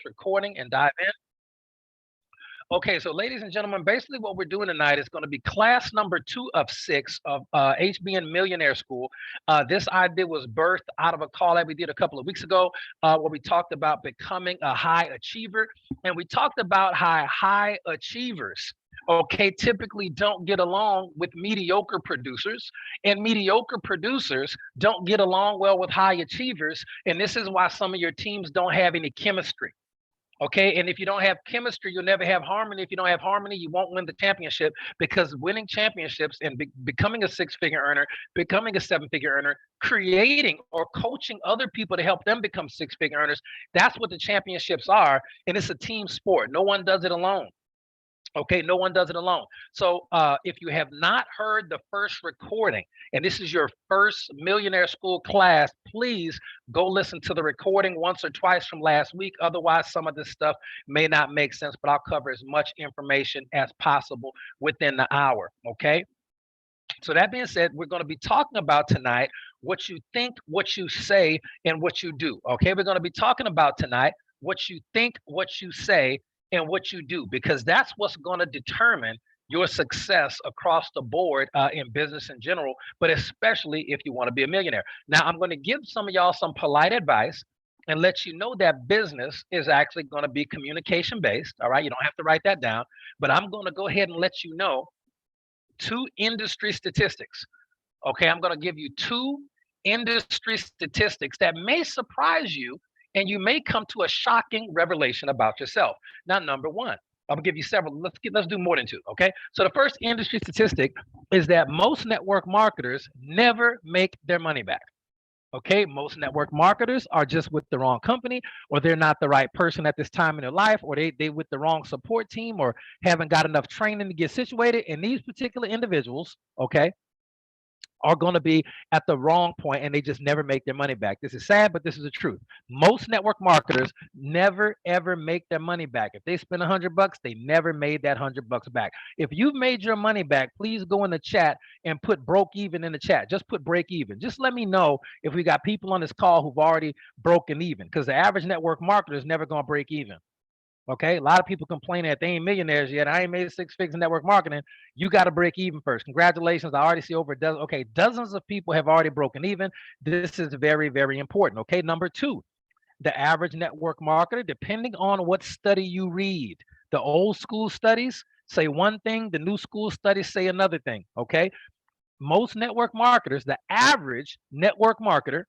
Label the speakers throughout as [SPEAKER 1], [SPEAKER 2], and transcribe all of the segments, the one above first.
[SPEAKER 1] recording and dive in. Okay, so ladies and gentlemen, basically what we're doing tonight is going to be class number 2 of 6 of HBN Millionaire School. This idea was birthed out of a call that we did a couple of weeks ago, where we talked about becoming a high achiever, and we talked about how high achievers, okay, typically don't get along with mediocre producers, and mediocre producers don't get along well with high achievers, and this is why some of your teams don't have any chemistry. Okay. And if you don't have chemistry, you'll never have harmony. If you don't have harmony, you won't win the championship, because winning championships and becoming a 6 figure earner, becoming a 7 figure earner, creating or coaching other people to help them become 6 figure earners, that's what the championships are. And it's a team sport. No one does it alone. Okay, no one does it alone. So if you have not heard the first recording, and this is your first Millionaire School class, please go listen to the recording once or twice from last week. Otherwise, some of this stuff may not make sense, but I'll cover as much information as possible within the hour. Okay. So that being said, we're going to be talking about tonight what you think, what you say, and what you do. Okay, we're going to be talking about tonight what you think, what you say, and what you do, because that's what's going to determine your success across the board in business in general, but especially if you want to be a millionaire. Now, I'm going to give some of y'all some polite advice and let you know that business is actually going to be communication based. All right, you don't have to write that down, but I'm going to go ahead and let you know two industry statistics. Okay, I'm going to give you two industry statistics that may surprise you, and you may come to a shocking revelation about yourself. Now, number one, I'll give you several. Let's do more than two. Okay. So the first industry statistic is that most network marketers never make their money back. Okay, most network marketers are just with the wrong company, or they're not the right person at this time in their life, or they with the wrong support team, or haven't got enough training to get situated. And these particular individuals, okay, are going to be at the wrong point, and they just never make their money back. This is sad, but this is the truth. Most network marketers never ever make their money back. If they spend $100, they never made that $100 back. If you've made your money back, please go in the chat and put broke even in the chat. Just put break even. Just let me know if we got people on this call who've already broken even, because the average network marketer is never going to break even. Okay, a lot of people complaining that they ain't millionaires yet. I ain't made 6 figures in network marketing. You got to break even first. Congratulations. I already see over a dozen. Okay, dozens of people have already broken even. This is very, very important. Okay, number two, the average network marketer, depending on what study you read, the old school studies say one thing, the new school studies say another thing. Okay, most network marketers, the average network marketer,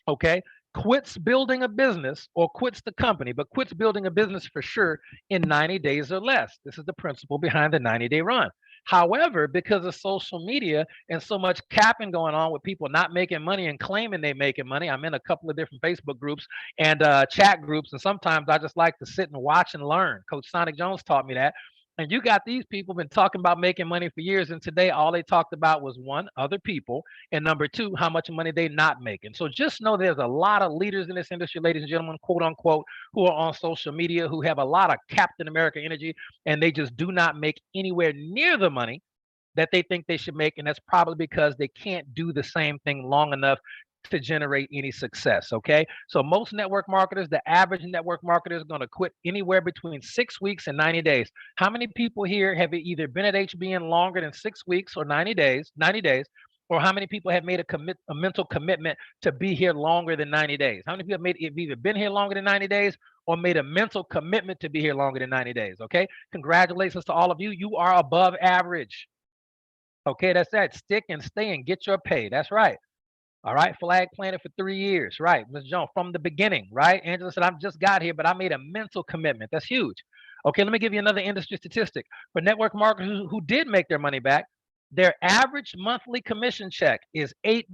[SPEAKER 1] okay, quits building a business or quits the company, but quits building a business for sure in 90 days or less. This is the principle behind the 90-day run. However, because of social media and so much capping going on with people not making money and claiming they making money, I'm in a couple of different Facebook groups and chat groups, and sometimes I just like to sit and watch and learn. Coach Sonic Jones taught me that. And you got these people been talking about making money for years, and today all they talked about was one, other people, and number two, how much money they not making. So just know there's a lot of leaders in this industry, ladies and gentlemen, quote unquote, who are on social media, who have a lot of Captain America energy, and they just do not make anywhere near the money that they think they should make. And that's probably because they can't do the same thing long enough to generate any success. Okay. So most network marketers, the average network marketer is going to quit anywhere between 6 weeks and 90 days. How many people here have either been at HBN longer than 6 weeks or 90 days, or how many people have made a mental commitment to be here longer than 90 days? How many people have either been here longer than 90 days or made a mental commitment to be here longer than 90 days? Okay. Congratulations to all of you. You are above average. Okay. That's that. Stick and stay and get your pay. That's right. All right, flag planted for 3 years, right? Ms. Jones, from the beginning, right? Angela said, I've just got here, but I made a mental commitment. That's huge. Okay, let me give you another industry statistic. For network marketers who did make their money back, their average monthly commission check is $8.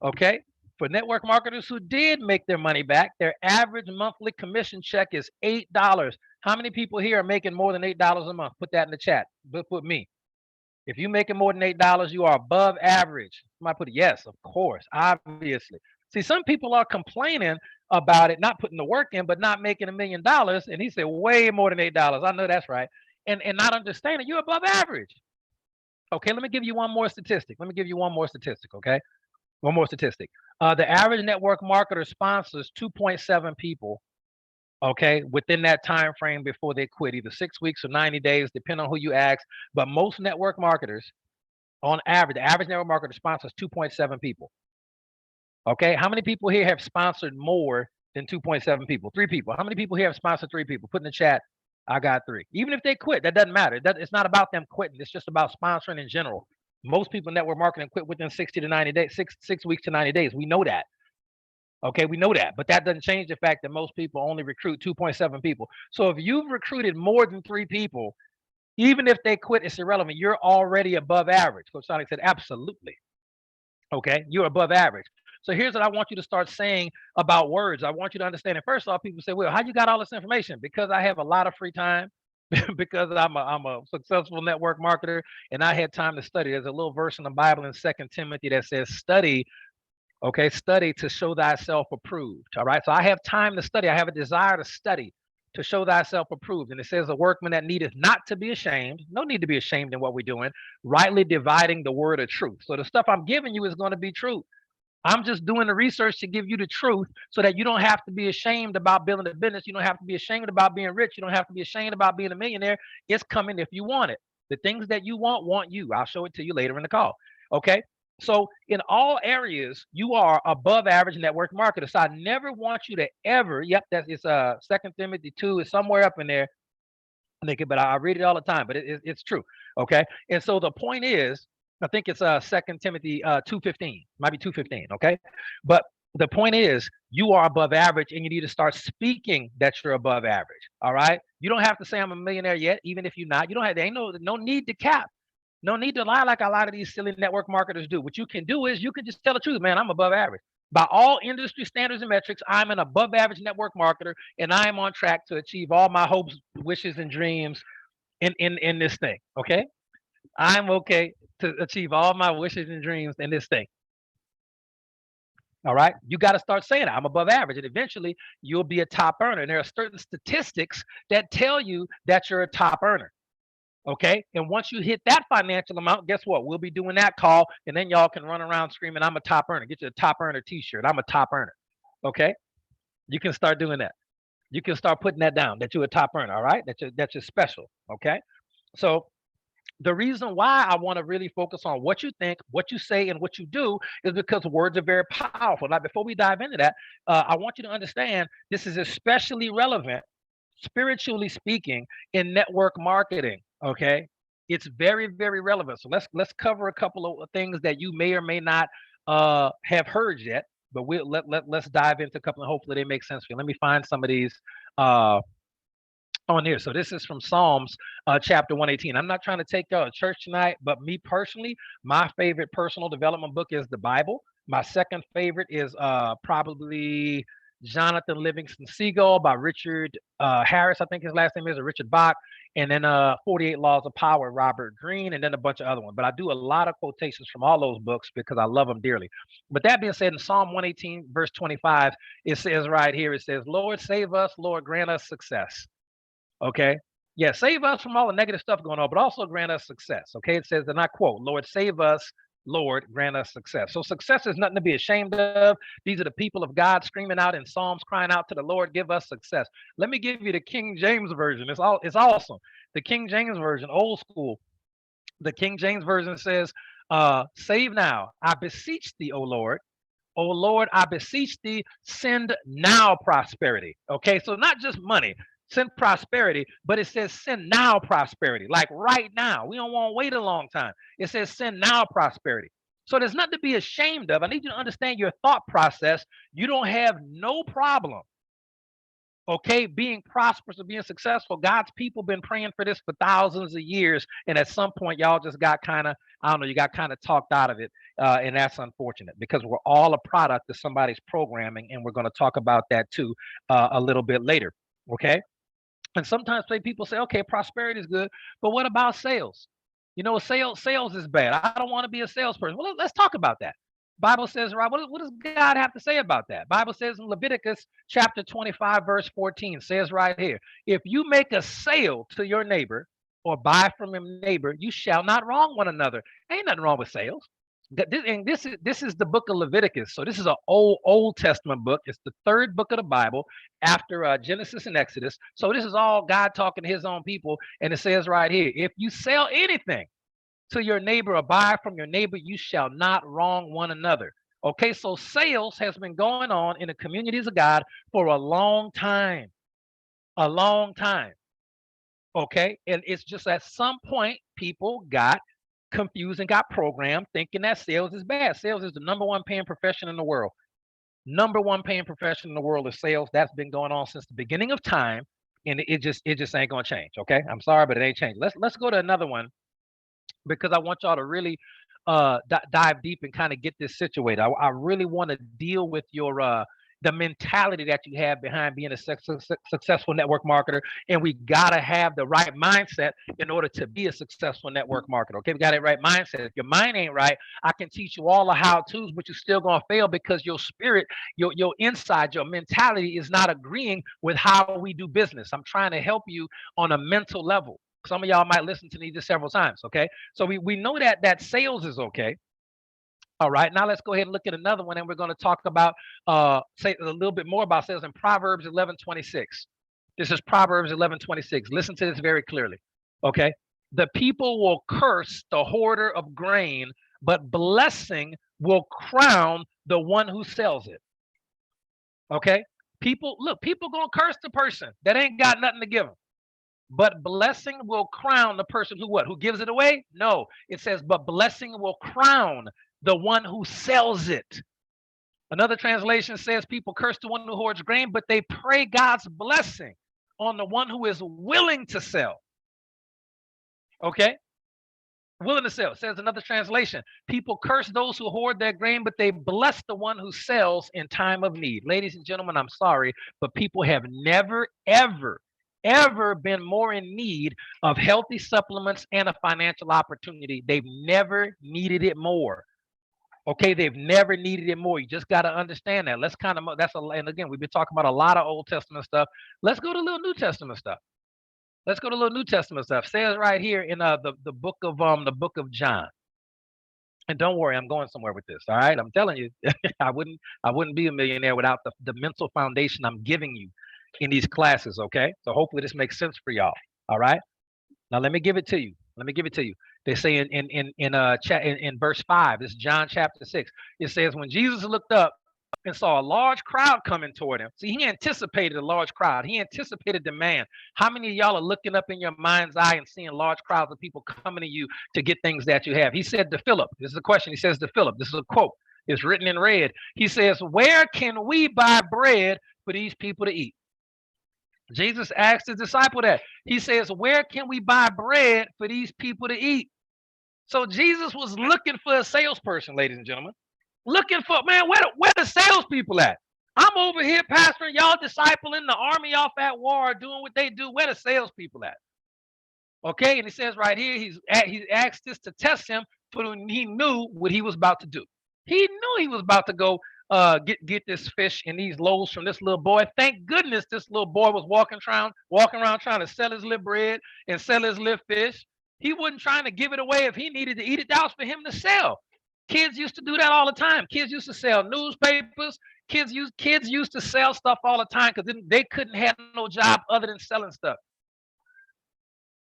[SPEAKER 1] Okay, for network marketers who did make their money back, their average monthly commission check is $8. How many people here are making more than $8 a month? Put that in the chat. Put me. If you're making more than $8, you are above average. Somebody put yes, of course, obviously. See, some people are complaining about it, not putting the work in, but not making $1 million. And he said way more than $8. I know that's right. And not understanding you're above average. Okay, let me give you one more statistic. Okay, one more statistic. The average network marketer sponsors 2.7 people Okay, within that time frame before they quit, either 6 weeks or 90 days, depending on who you ask. But most network marketers, on average, the average network marketer sponsors 2.7 people. Okay, how many people here have sponsored more than 2.7 people? 3 people. How many people here have sponsored 3 people? Put in the chat, I got 3. Even if they quit, that doesn't matter. It's not about them quitting. It's just about sponsoring in general. Most people in network marketing quit within 60 to 90 days, 6 weeks to 90 days. We know that. Okay, we know that, but that doesn't change the fact that most people only recruit 2.7 people. So if you've recruited more than 3 people, even if they quit, it's irrelevant. You're already above average. Coach Sonic said, absolutely. Okay, you're above average. So here's what I want you to start saying about words. I want you to understand it. First off, people say, well, how you got all this information? Because I have a lot of free time, because I'm a successful network marketer, and I had time to study. There's a little verse in the Bible in 2 Timothy that says, study. Okay, study to show thyself approved. All right, so I have time to study. I have a desire to study to show thyself approved. And it says, a workman that needeth not to be ashamed, no need to be ashamed in what we're doing, rightly dividing the word of truth. So the stuff I'm giving you is going to be true. I'm just doing the research to give you the truth so that you don't have to be ashamed about building a business. You don't have to be ashamed about being rich. You don't have to be ashamed about being a millionaire. It's coming if you want it. The things that you want you. I'll show it to you later in the call. Okay. So in all areas, you are above average network marketer. So I never want you to ever, yep, that's it's 2 Timothy 2 is somewhere up in there. But I read it all the time, but it's true. Okay. And so the point is, I think it's 2 Timothy 2:15, might be 2:15. Okay. But the point is, you are above average and you need to start speaking that you're above average. All right. You don't have to say I'm a millionaire yet, even if you're not. You don't have, there ain't no need to cap. No need to lie like a lot of these silly network marketers do. What you can do is you can just tell the truth, man. I'm above average. By all industry standards and metrics, I'm an above average network marketer, and I am on track to achieve all my hopes, wishes, and dreams in this thing. Okay. I'm okay to achieve all my wishes and dreams in this thing. All right. You got to start saying it. I'm above average. And eventually you'll be a top earner. And there are certain statistics that tell you that you're a top earner. Okay. And once you hit that financial amount, guess what? We'll be doing that call. And then y'all can run around screaming, I'm a top earner. Get you a top earner t-shirt. I'm a top earner. Okay. You can start doing that. You can start putting that down that you're a top earner. All right. That's special. Okay. So the reason why I want to really focus on what you think, what you say, and what you do is because words are very powerful. Now, before we dive into that, I want you to understand this is especially relevant, spiritually speaking, in network marketing. Okay, it's very, very relevant. So let's cover a couple of things that you may or may not have heard yet. But let's dive into a couple, and hopefully they make sense for you. Let me find some of these uh, on here. So this is from Psalms chapter 118. I'm not trying to take y'all to church tonight, but me personally, my favorite personal development book is the Bible. My second favorite is probably Jonathan Livingston Seagull by Richard Harris. I think his last name is, or Richard Bach. And then 48 Laws of Power, Robert Greene, and then a bunch of other ones. But I do a lot of quotations from all those books because I love them dearly. But that being said, in Psalm 118, verse 25, it says right here, it says, Lord, save us, Lord, grant us success. Okay. Yeah, save us from all the negative stuff going on, but also grant us success. Okay. It says, and I quote, Lord, save us, Lord, grant us success. So success is nothing to be ashamed of. These are the people of God screaming out in Psalms, crying out to the Lord, give us success. Let me give you the King James version. It's awesome. The King James version, old school. The King James version says, save now, I beseech thee, O Lord. O Lord, I beseech thee, send now prosperity. Okay, so not just money, send prosperity, but it says send now prosperity, like right now. We don't want to wait a long time. It says send now prosperity. So there's nothing to be ashamed of. I need you to understand your thought process. You don't have no problem, okay, being prosperous or being successful. God's people been praying for this for thousands of years, and at some point y'all just got kind of, I don't know, you got kind of talked out of it, and that's unfortunate because we're all a product of somebody's programming, and we're going to talk about that too a little bit later. Okay. And sometimes people say, okay, prosperity is good, but what about sales? You know, sales is bad. I don't want to be a salesperson. Well, let's talk about that. Bible says, right, what does God have to say about that? Bible says in Leviticus chapter 25, verse 14, says right here, if you make a sale to your neighbor or buy from your neighbor, you shall not wrong one another. Ain't nothing wrong with sales. This is the book of Leviticus. So this is an Old Testament book. It's the third book of the Bible after Genesis and Exodus. So this is all God talking to his own people. And it says right here, if you sell anything to your neighbor or buy from your neighbor, you shall not wrong one another. Okay, so sales has been going on in the communities of God for a long time. A long time. Okay, and it's just at some point people got confused and got programmed thinking that sales is bad. Sales is the number one paying profession in the world. Number one paying profession in the world is sales. That's been going on since the beginning of time, and it just ain't gonna change. Okay, I'm sorry, but it ain't changed. Let's go to another one because I want y'all to really dive deep and kind of get this situated. I really want to deal with your the mentality that you have behind being a successful network marketer, and we gotta have the right mindset in order to be a successful network marketer. Okay, we got the right mindset. If your mind ain't right, I can teach you all the how tos, but you're still gonna fail because your spirit, your inside, your mentality is not agreeing with how we do business. I'm trying to help you on a mental level. Some of y'all might listen to me just several times. Okay, so we know that sales is okay. All right, now let's go ahead and look at another one, and we're going to talk about say a little bit more about sales in Proverbs 11:26. This is Proverbs 11:26. Listen to this very clearly. Okay, the people will curse the hoarder of grain, but blessing will crown the one who sells it. Okay, people gonna curse the person that ain't got nothing to give them. But blessing will crown the person who what? Who gives it away? No. It says, but blessing will crown the one who sells it. Another translation says people curse the one who hoards grain, but they pray God's blessing on the one who is willing to sell. Okay? Willing to sell. It says another translation. People curse those who hoard their grain, but they bless the one who sells in time of need. Ladies and gentlemen, I'm sorry, but people have never, ever been more in need of healthy supplements and a financial opportunity. They've never needed it more. Okay, they've never needed it more. You just got to understand that. Let's kind of and again, we've been talking about a lot of Old Testament stuff. Let's go to a little New Testament stuff. Let's go to a little New Testament stuff. It says right here in the book of John. And don't worry, I'm going somewhere with this. All right, I'm telling you, I wouldn't be a millionaire without the mental foundation I'm giving you in these classes. Okay, so hopefully this makes sense for y'all. All right, now let me give it to you. Let me give it to you. They say in verse 5, this is John chapter 6. It says when Jesus looked up and saw a large crowd coming toward him. See, he anticipated a large crowd. He anticipated demand. How many of y'all are looking up in your mind's eye and seeing large crowds of people coming to you to get things that you have? He said to Philip, this is a question. He says to Philip, this is a quote. It's written in red. He says, where can we buy bread for these people to eat? Jesus asked his disciple that. He says, where can we buy bread for these people to eat? So Jesus was looking for a salesperson, ladies and gentlemen. Looking for, man, where the salespeople at? I'm over here pastoring, y'all discipling the army off at war, doing what they do. Where the salespeople at? Okay, and he says right here, he asked this to test him, for he knew what he was about to do. He knew he was about to go get this fish and these loaves from this little boy. Thank goodness this little boy was walking around trying to sell his little bread and sell his little fish. He wasn't trying to give it away if he needed to eat it. That was for him to sell. Kids used to do that all the time. Kids used to sell newspapers. Kids used to sell stuff all the time because they couldn't have no job other than selling stuff.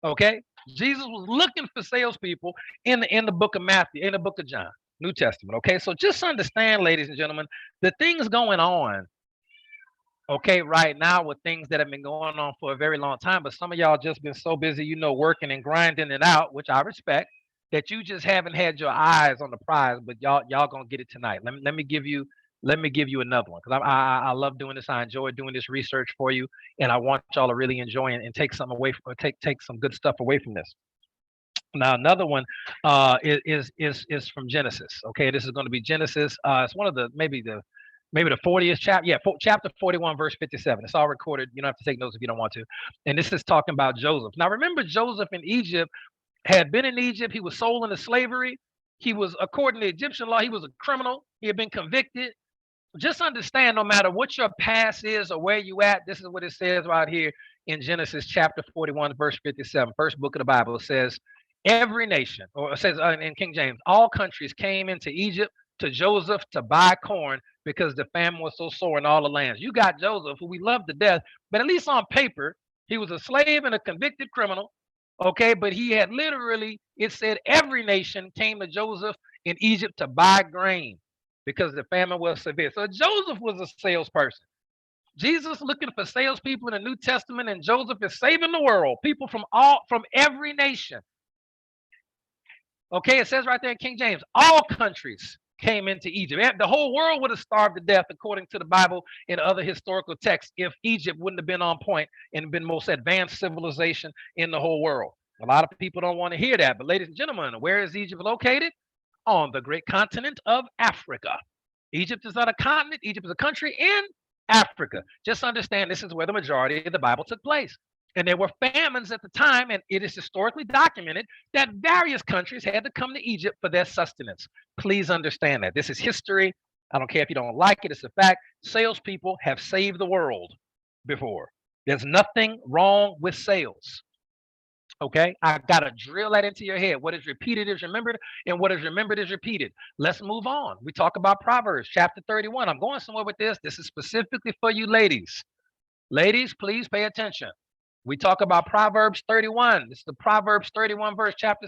[SPEAKER 1] Okay, Jesus was looking for salespeople in the book of Matthew, in the book of John, New Testament. Okay, so just understand, ladies and gentlemen, the things going on. Okay, right now with things that have been going on for a very long time, but some of y'all just been so busy, working and grinding it out, which I respect, that you just haven't had your eyes on the prize. But y'all gonna get it tonight. Let me give you another one because I love doing this. I enjoy doing this research for you, and I want y'all to really enjoy it and take some away from, take some good stuff away from this. Now another one is from Genesis. Okay, this is going to be Genesis. It's one of the maybe the 40th chapter. Yeah, chapter 41, verse 57. It's all recorded. You don't have to take notes if you don't want to. And this is talking about Joseph. Now remember, Joseph in Egypt had been in Egypt. He was sold into slavery. He was, according to Egyptian law, he was a criminal. He had been convicted. Just understand, no matter what your past is or where you at, this is what it says right here in Genesis chapter 41, verse 57, first book of the Bible. It says, Every nation, or it says in King James, all countries came into Egypt to Joseph to buy corn because the famine was so sore in all the lands. You got Joseph, who we love to death, but at least on paper, he was a slave and a convicted criminal. Okay, but he had literally, it said every nation came to Joseph in Egypt to buy grain because the famine was severe. So Joseph was a salesperson. Jesus looking for salespeople in the New Testament, and Joseph is saving the world. People from every nation. Okay, it says right there in King James, all countries came into Egypt. The whole world would have starved to death, according to the Bible and other historical texts, if Egypt wouldn't have been on point and been most advanced civilization in the whole world. A lot of people don't want to hear that. But ladies and gentlemen, where is Egypt located? On the great continent of Africa. Egypt is not a continent. Egypt is a country in Africa. Just understand this is where the majority of the Bible took place. And there were famines at the time, and it is historically documented that various countries had to come to Egypt for their sustenance. Please understand that. This is history. I don't care if you don't like it, it's a fact. Salespeople have saved the world before. There's nothing wrong with sales. Okay, I gotta drill that into your head. What is repeated is remembered, and what is remembered is repeated. Let's move on. We talk about Proverbs chapter 31. I'm going somewhere with this. This is specifically for you ladies. Ladies, please pay attention. We talk about Proverbs 31. This is the Proverbs 31 verse, chapter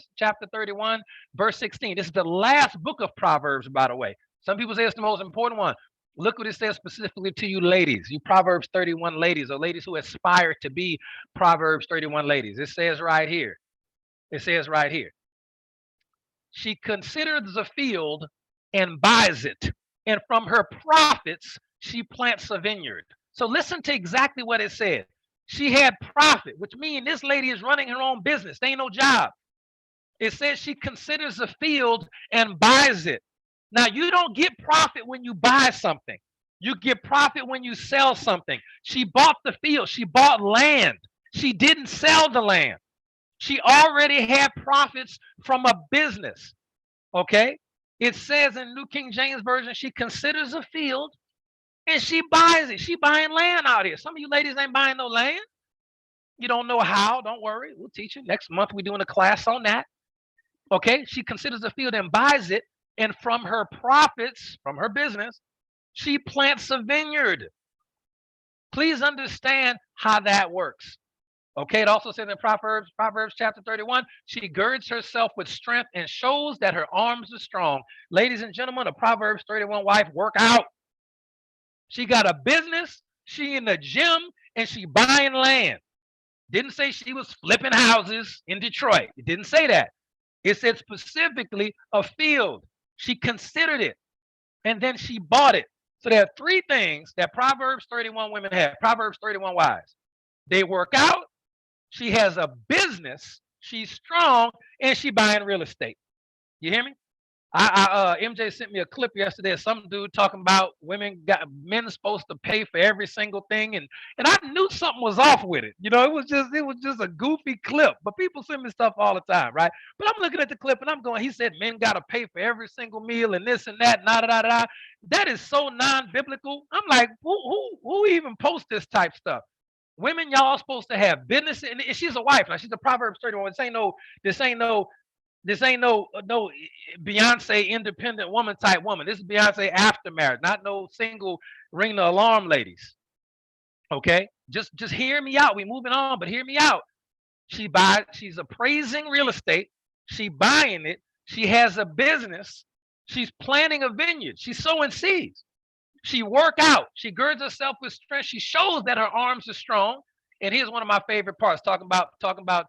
[SPEAKER 1] 31, verse 16. This is the last book of Proverbs, by the way. Some people say it's the most important one. Look what it says specifically to you ladies, you Proverbs 31 ladies, or ladies who aspire to be Proverbs 31 ladies. It says right here. It says right here. She considers a field and buys it, and from her profits she plants a vineyard. So listen to exactly what it said. She had profit, which means this lady is running her own business. There ain't no job. It says she considers a field and buys it. Now, you don't get profit when you buy something. You get profit when you sell something. She bought the field. She bought land. She didn't sell the land. She already had profits from a business. Okay? It says in New King James Version, she considers a field and she buys it. She buying land out here. Some of you ladies ain't buying no land. You don't know how. Don't worry. We'll teach you. Next month, we're doing a class on that. Okay? She considers a field and buys it. And from her profits, from her business, she plants a vineyard. Please understand how that works. Okay, it also says in Proverbs chapter 31, she girds herself with strength and shows that her arms are strong. Ladies and gentlemen, a Proverbs 31 wife work out. She got a business, she in the gym, and she buying land. Didn't say she was flipping houses in Detroit. It didn't say that. It said specifically a field. She considered it, and then she bought it. So there are three things that Proverbs 31 women have, Proverbs 31 wives. They work out, she has a business, she's strong, and she buying real estate. You hear me? MJ sent me a clip yesterday of some dude talking about men supposed to pay for every single thing, and I knew something was off with it. You know, it was just a goofy clip. But people send me stuff all the time, right? But I'm looking at the clip and I'm going, he said men gotta pay for every single meal and this and that, da. That is so non-biblical. I'm like, who even posts this type stuff? Women, y'all supposed to have business, and she's a wife now. She's a Proverbs 31. This ain't no Beyonce independent woman type woman. This is Beyonce after marriage, not no single ring the alarm ladies. Okay, just hear me out. We moving on, but hear me out. She's appraising real estate. She buying it. She has a business. She's planting a vineyard. She's sowing seeds. She work out. She girds herself with strength. She shows that her arms are strong. And here's one of my favorite parts, talking about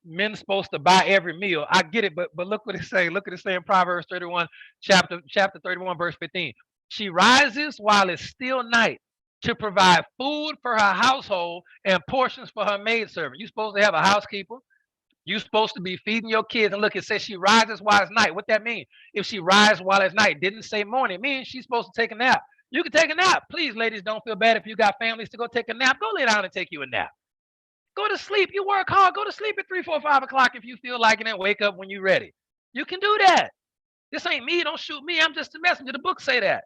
[SPEAKER 1] men supposed to buy every meal. I get it, but look what it's saying. Look at it saying Proverbs 31, chapter 31, verse 15. She rises while it's still night to provide food for her household and portions for her maidservant. You're supposed to have a housekeeper. You're supposed to be feeding your kids. And look, it says she rises while it's night. What that mean? If she rises while it's night, didn't say morning. It means she's supposed to take a nap. You can take a nap. Please, ladies, don't feel bad if you got families to go take a nap. Go lay down and take you a nap. Go to sleep. You work hard. Go to sleep at 3, 4, 5 o'clock if you feel like it, and wake up when you're ready. You can do that. This ain't me. Don't shoot me. I'm just a messenger. The book say that.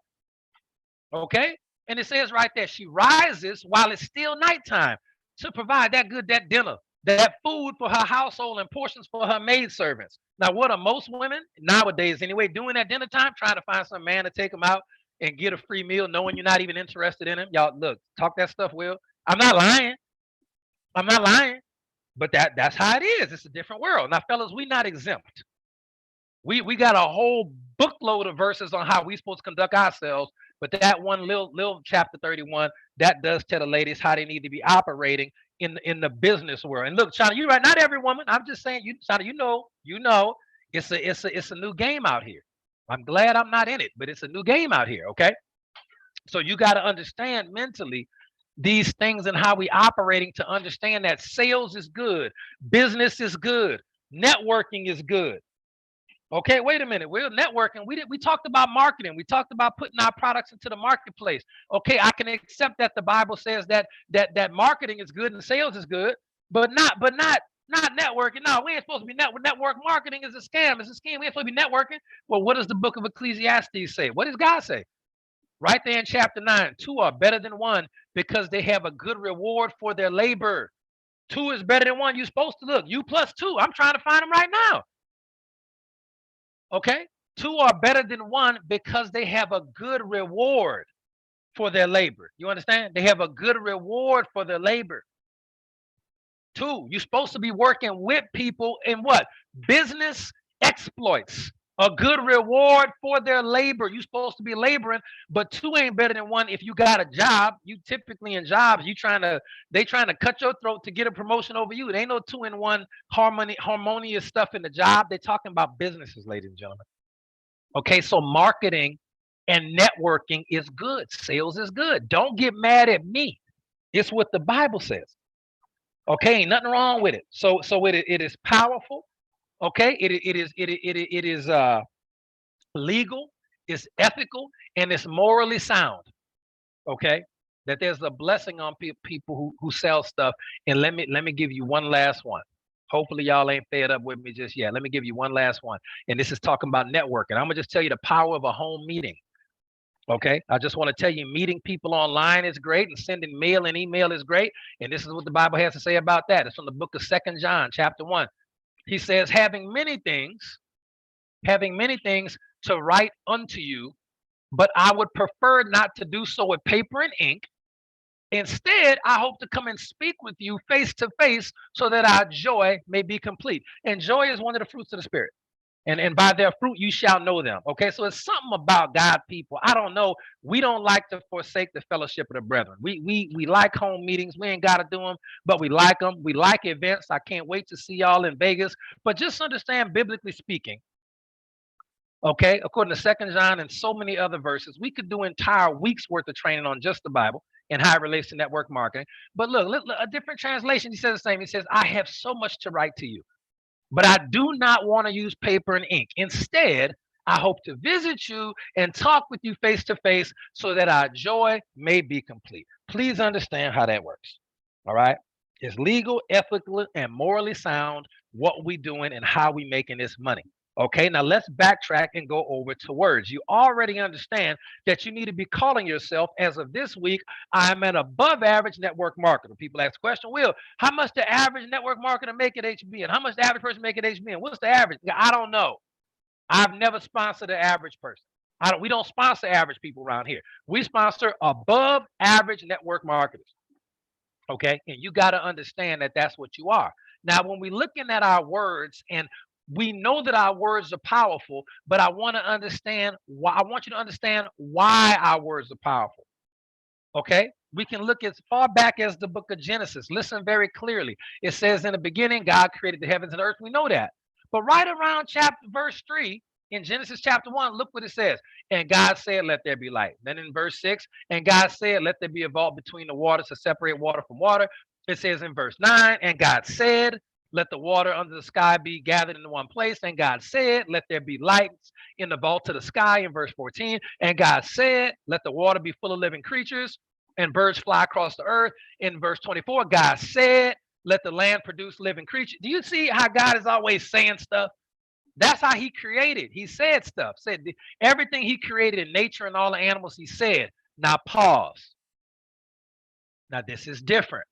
[SPEAKER 1] Okay? And it says right there, she rises while it's still nighttime to provide that dinner that food for her household and portions for her maidservants. Now, what are most women nowadays anyway doing at dinner time? Trying to find some man to take them out and get a free meal, knowing you're not even interested in him. Y'all, look, talk that stuff, Will. I'm not lying. I'm not lying. But that's how it is. It's a different world. Now, fellas, we not exempt. We got a whole bookload of verses on how we supposed to conduct ourselves. But that one little chapter 31, that does tell the ladies how they need to be operating in the business world. And look, China, you're right. Not every woman. I'm just saying, you, China, it's a new game out here. I'm glad I'm not in it, but it's a new game out here. Okay, so you got to understand mentally these things and how we operating to understand that sales is good, business is good, networking is good. Okay, wait a minute. We're networking. We talked about marketing. We talked about putting our products into the marketplace. Okay, I can accept that the Bible says that marketing is good and sales is good, but not networking. No, we ain't supposed to be network marketing is a scam. It's a scheme. We ain't supposed to be networking. Well, what does the book of Ecclesiastes say? What does God say? Right there in chapter 9, two are better than one because they have a good reward for their labor. Two is better than one. You're supposed to look. You plus two. I'm trying to find them right now. Okay? Two are better than one because they have a good reward for their labor. You understand? They have a good reward for their labor. Two, you're supposed to be working with people in what? Business exploits. A good reward for their labor. You're supposed to be laboring, but two ain't better than one if you got a job. You typically in jobs, they trying to cut your throat to get a promotion over you. It ain't no two in one harmonious stuff in the job. They're talking about businesses, ladies and gentlemen. Okay, so marketing and networking is good. Sales is good. Don't get mad at me. It's what the Bible says. Okay, ain't nothing wrong with it. So it is powerful. Okay, it is legal, it's ethical, and it's morally sound. Okay, that there's a blessing on people who sell stuff. And let me give you one last one. Hopefully y'all ain't fed up with me just yet. Let me give you one last one. And this is talking about networking. I'm gonna just tell you the power of a home meeting. Okay, I just want to tell you, meeting people online is great, and sending mail and email is great. And this is what the Bible has to say about that. It's from the book of Second John, chapter 1. He says, having many things to write unto you, but I would prefer not to do so with paper and ink. Instead, I hope to come and speak with you face to face so that our joy may be complete. And joy is one of the fruits of the Spirit. And by their fruit you shall know them. Okay, so it's something about God people. I don't know. We don't like to forsake the fellowship of the brethren. We like home meetings. We ain't got to do them, but we like them. We like events. I can't wait to see y'all in Vegas. But just understand, biblically speaking, okay, according to Second John and so many other verses, we could do entire weeks worth of training on just the Bible and how it relates to network marketing. But look, a different translation. He says the same. He says, "I have so much to write to you, but I do not want to use paper and ink. Instead, I hope to visit you and talk with you face to face so that our joy may be complete." Please understand how that works. All right. It's legal, ethical, and morally sound what we doing and how we making this money. Okay, now let's backtrack and go over to words. You already understand that you need to be calling yourself, as of this week, I'm an above average network marketer. People ask the question, Will, how much the average network marketer make at HBN? How much the average person make at HBN? What's the average? I don't know. I've never sponsored an average person. We don't sponsor average people around here. We sponsor above average network marketers. Okay, and you got to understand that that's what you are. Now, when we're looking at our words, and we know that our words are powerful, but I want to understand why. I want you to understand why our words are powerful. Okay, we can look as far back as the book of Genesis. Listen very clearly. It says, in the beginning, God created the heavens and earth. We know that. But right around verse 3 in Genesis chapter 1, look what it says. And God said, let there be light. Then in verse 6, and God said, let there be a vault between the waters to separate water from water. It says in verse 9, and God said, let the water under the sky be gathered into one place. And God said, let there be lights in the vault to the sky in verse 14. And God said, let the water be full of living creatures and birds fly across the earth. In verse 24, God said, let the land produce living creatures. Do you see how God is always saying stuff? That's how he created. He said stuff. Said everything he created in nature and all the animals, he said. Now pause. Now this is different.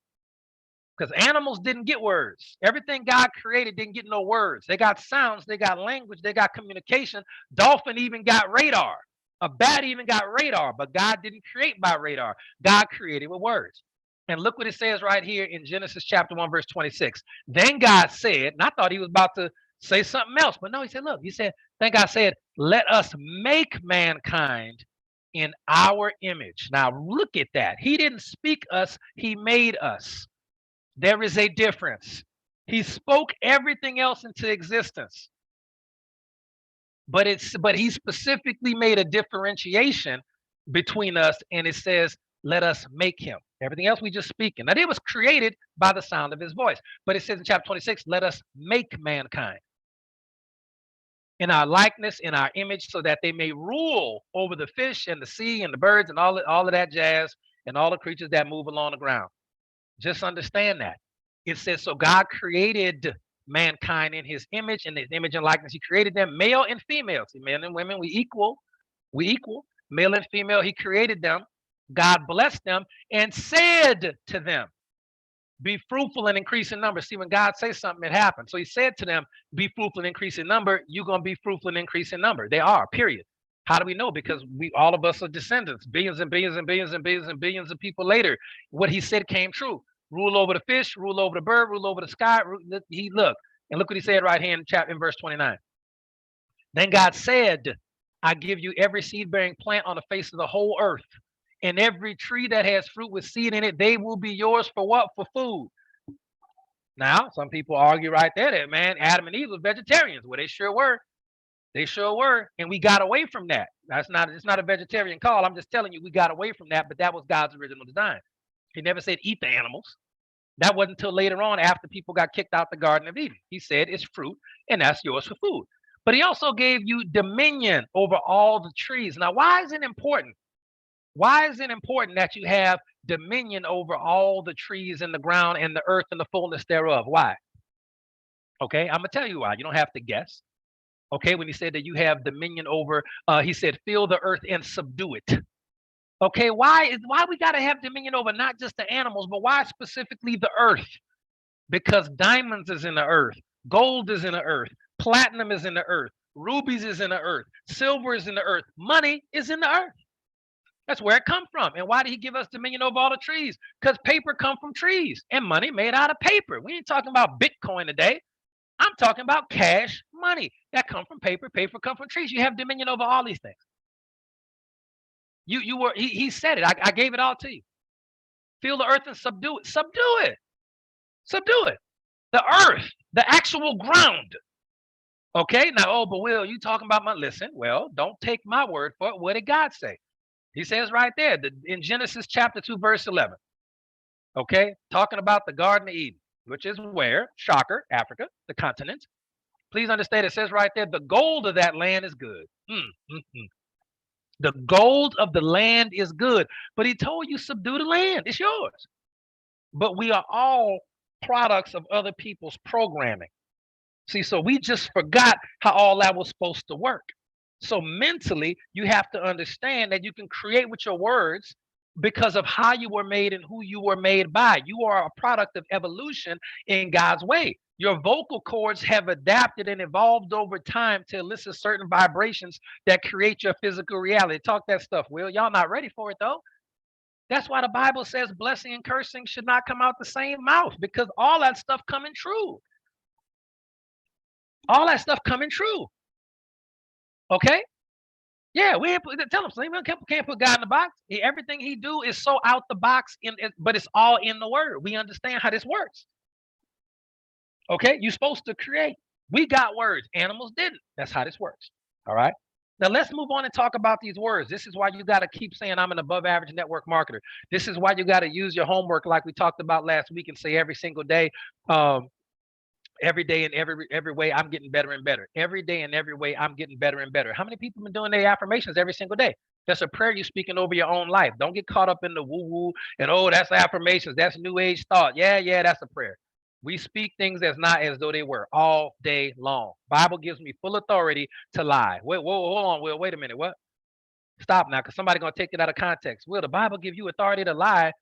[SPEAKER 1] because animals didn't get words. Everything God created didn't get no words. They got sounds, they got language, they got communication. Dolphin even got radar. A bat even got radar, but God didn't create by radar. God created with words. And look what it says right here in Genesis chapter 1, verse 26. Then God said, and I thought he was about to say something else, but no, he said, look, he said, then God said, let us make mankind in our image. Now look at that. He didn't speak us, he made us. There is a difference. He spoke everything else into existence, but he specifically made a differentiation between us, and it says, let us make him. Everything else we just speaking. Now, it was created by the sound of his voice, but it says in chapter 26, let us make mankind in our likeness, in our image, so that they may rule over the fish and the sea and the birds and all of that jazz and all the creatures that move along the ground. Just understand that. It says, so God created mankind in his image, and likeness. He created them male and female. See, men and women, we equal. We equal. Male and female, he created them. God blessed them and said to them, be fruitful and increase in number. See, when God says something, it happens. So he said to them, be fruitful and increase in number. You're going to be fruitful and increase in number. They are, period. How do we know? Because all of us are descendants, billions and billions and billions and billions and billions of people later. What he said came true. Rule over the fish, rule over the bird, rule over the sky. Look, and look what he said right here in verse 29. Then God said, I give you every seed-bearing plant on the face of the whole earth, and every tree that has fruit with seed in it, they will be yours for what? For food. Now, some people argue right there that, man, Adam and Eve were vegetarians. Well, they sure were. They sure were. And we got away from that. It's not a vegetarian call. I'm just telling you, we got away from that, but that was God's original design. He never said eat the animals. That wasn't until later on, after people got kicked out the Garden of Eden. He said it's fruit, and that's yours for food. But he also gave you dominion over all the trees. Now, why is it important? Why is it important that you have dominion over all the trees in the ground and the earth and the fullness thereof? Why? Okay, I'm going to tell you why. You don't have to guess. Okay, when he said that you have dominion over, he said, fill the earth and subdue it. Okay, why we got to have dominion over not just the animals, but why specifically the earth? Because diamonds is in the earth, gold is in the earth, platinum is in the earth, rubies is in the earth, silver is in the earth, money is in the earth. That's where it comes from. And why did he give us dominion over all the trees? Because paper comes from trees and money made out of paper. We ain't talking about Bitcoin today. I'm talking about cash money that come from paper. Paper come from trees. You have dominion over all these things. He said it. I gave it all to you. Fill the earth and subdue it. Subdue it. Subdue it. The earth, the actual ground. Okay. Now, oh, but Will, you talking about listen, well, don't take my word for it. What did God say? He says right there in Genesis chapter 2, verse 11. Okay. Talking about the Garden of Eden, which is where? Shocker, Africa, the continent. Please understand, it says right there, the gold of that land is good. The gold of the land is good. But he told you, subdue the land. It's yours. But we are all products of other people's programming. See, so we just forgot how all that was supposed to work. So mentally, you have to understand that you can create with your words because of how you were made and who you were made by. You are a product of evolution in God's way. Your vocal cords have adapted and evolved over time to elicit certain vibrations that create your physical reality. Talk that stuff, Will. Y'all not ready for it, though. That's why the Bible says blessing and cursing should not come out the same mouth, because all that stuff coming true. All that stuff coming true. Okay? Yeah, we ain't tell him, we can't put God in the box. Everything he do is so out the box, but it's all in the word. We understand how this works. Okay, you're supposed to create. We got words. Animals didn't. That's how this works. All right. Now let's move on and talk about these words. This is why you got to keep saying I'm an above average network marketer. This is why you got to use your homework like we talked about last week and say every single day, every day in every way I'm getting better and better. Every day in every way I'm getting better and better. How many people have been doing their affirmations every single day? That's a prayer you're speaking over your own life. Don't get caught up in the woo-woo and, oh, that's affirmations. That's new age thought. Yeah, that's a prayer. We speak things as not as though they were all day long. Bible gives me full authority to lie. Wait, whoa, hold on, Will. Wait a minute. What? Stop now, because somebody's going to take it out of context. Will, the Bible give you authority to lie?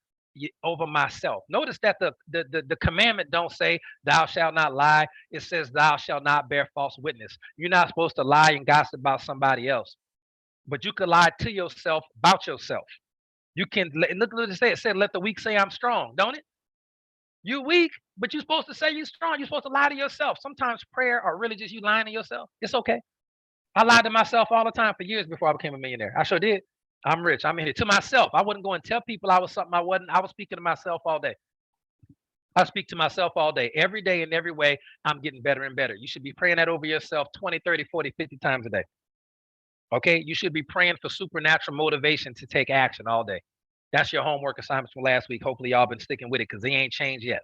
[SPEAKER 1] over myself. Notice that the commandment don't say thou shalt not lie. It says thou shalt not bear false witness. You're not supposed to lie and gossip about somebody else, but you could lie to yourself about yourself. You can look what it said. It said, let the weak say I'm strong, don't it? You weak, but you're supposed to say you're strong. You're supposed to lie to yourself. Sometimes prayer or really just you lying to yourself. It's okay. I lied to myself all the time for years before I became a millionaire. I sure did. I'm rich. I'm in here to myself. I wouldn't go and tell people I was something I wasn't. I was speaking to myself all day. I speak to myself all day. Every day in every way, I'm getting better and better. You should be praying that over yourself 20, 30, 40, 50 times a day. Okay? You should be praying for supernatural motivation to take action all day. That's your homework assignments from last week. Hopefully, y'all been sticking with it because they ain't changed yet.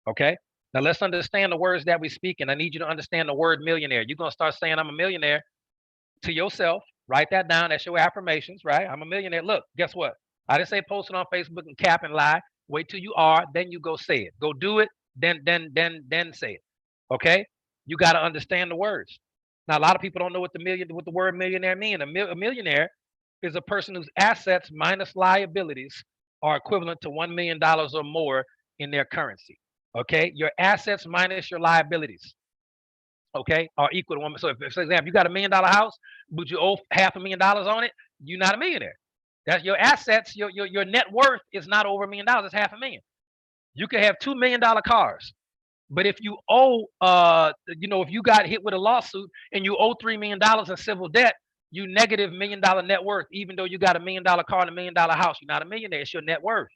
[SPEAKER 1] Okay? Now, let's understand the words that we speak. And I need you to understand the word millionaire. You're going to start saying, I'm a millionaire to yourself. Write that down. That's your affirmations, right? I'm a millionaire. Look, guess what? I didn't say post it on Facebook and cap and lie. Wait till you are, then you go say it. Go do it, then say it. Okay? You got to understand the words. Now, a lot of people don't know what the word millionaire means. A millionaire is a person whose assets minus liabilities are equivalent to $1 million or more in their currency. Okay? Your assets minus your liabilities, okay, are equal to one. So if, for example, you got $1 million house, but you owe $500,000 on it, you're not a millionaire. That's your assets. Your net worth is not over $1 million. It's $500,000. You could have $2 million cars, but if you owe, if you got hit with a lawsuit and you owe $3 million in civil debt, you negative $1 million net worth. Even though you got $1 million car and $1 million house, you're not a millionaire. It's your net worth.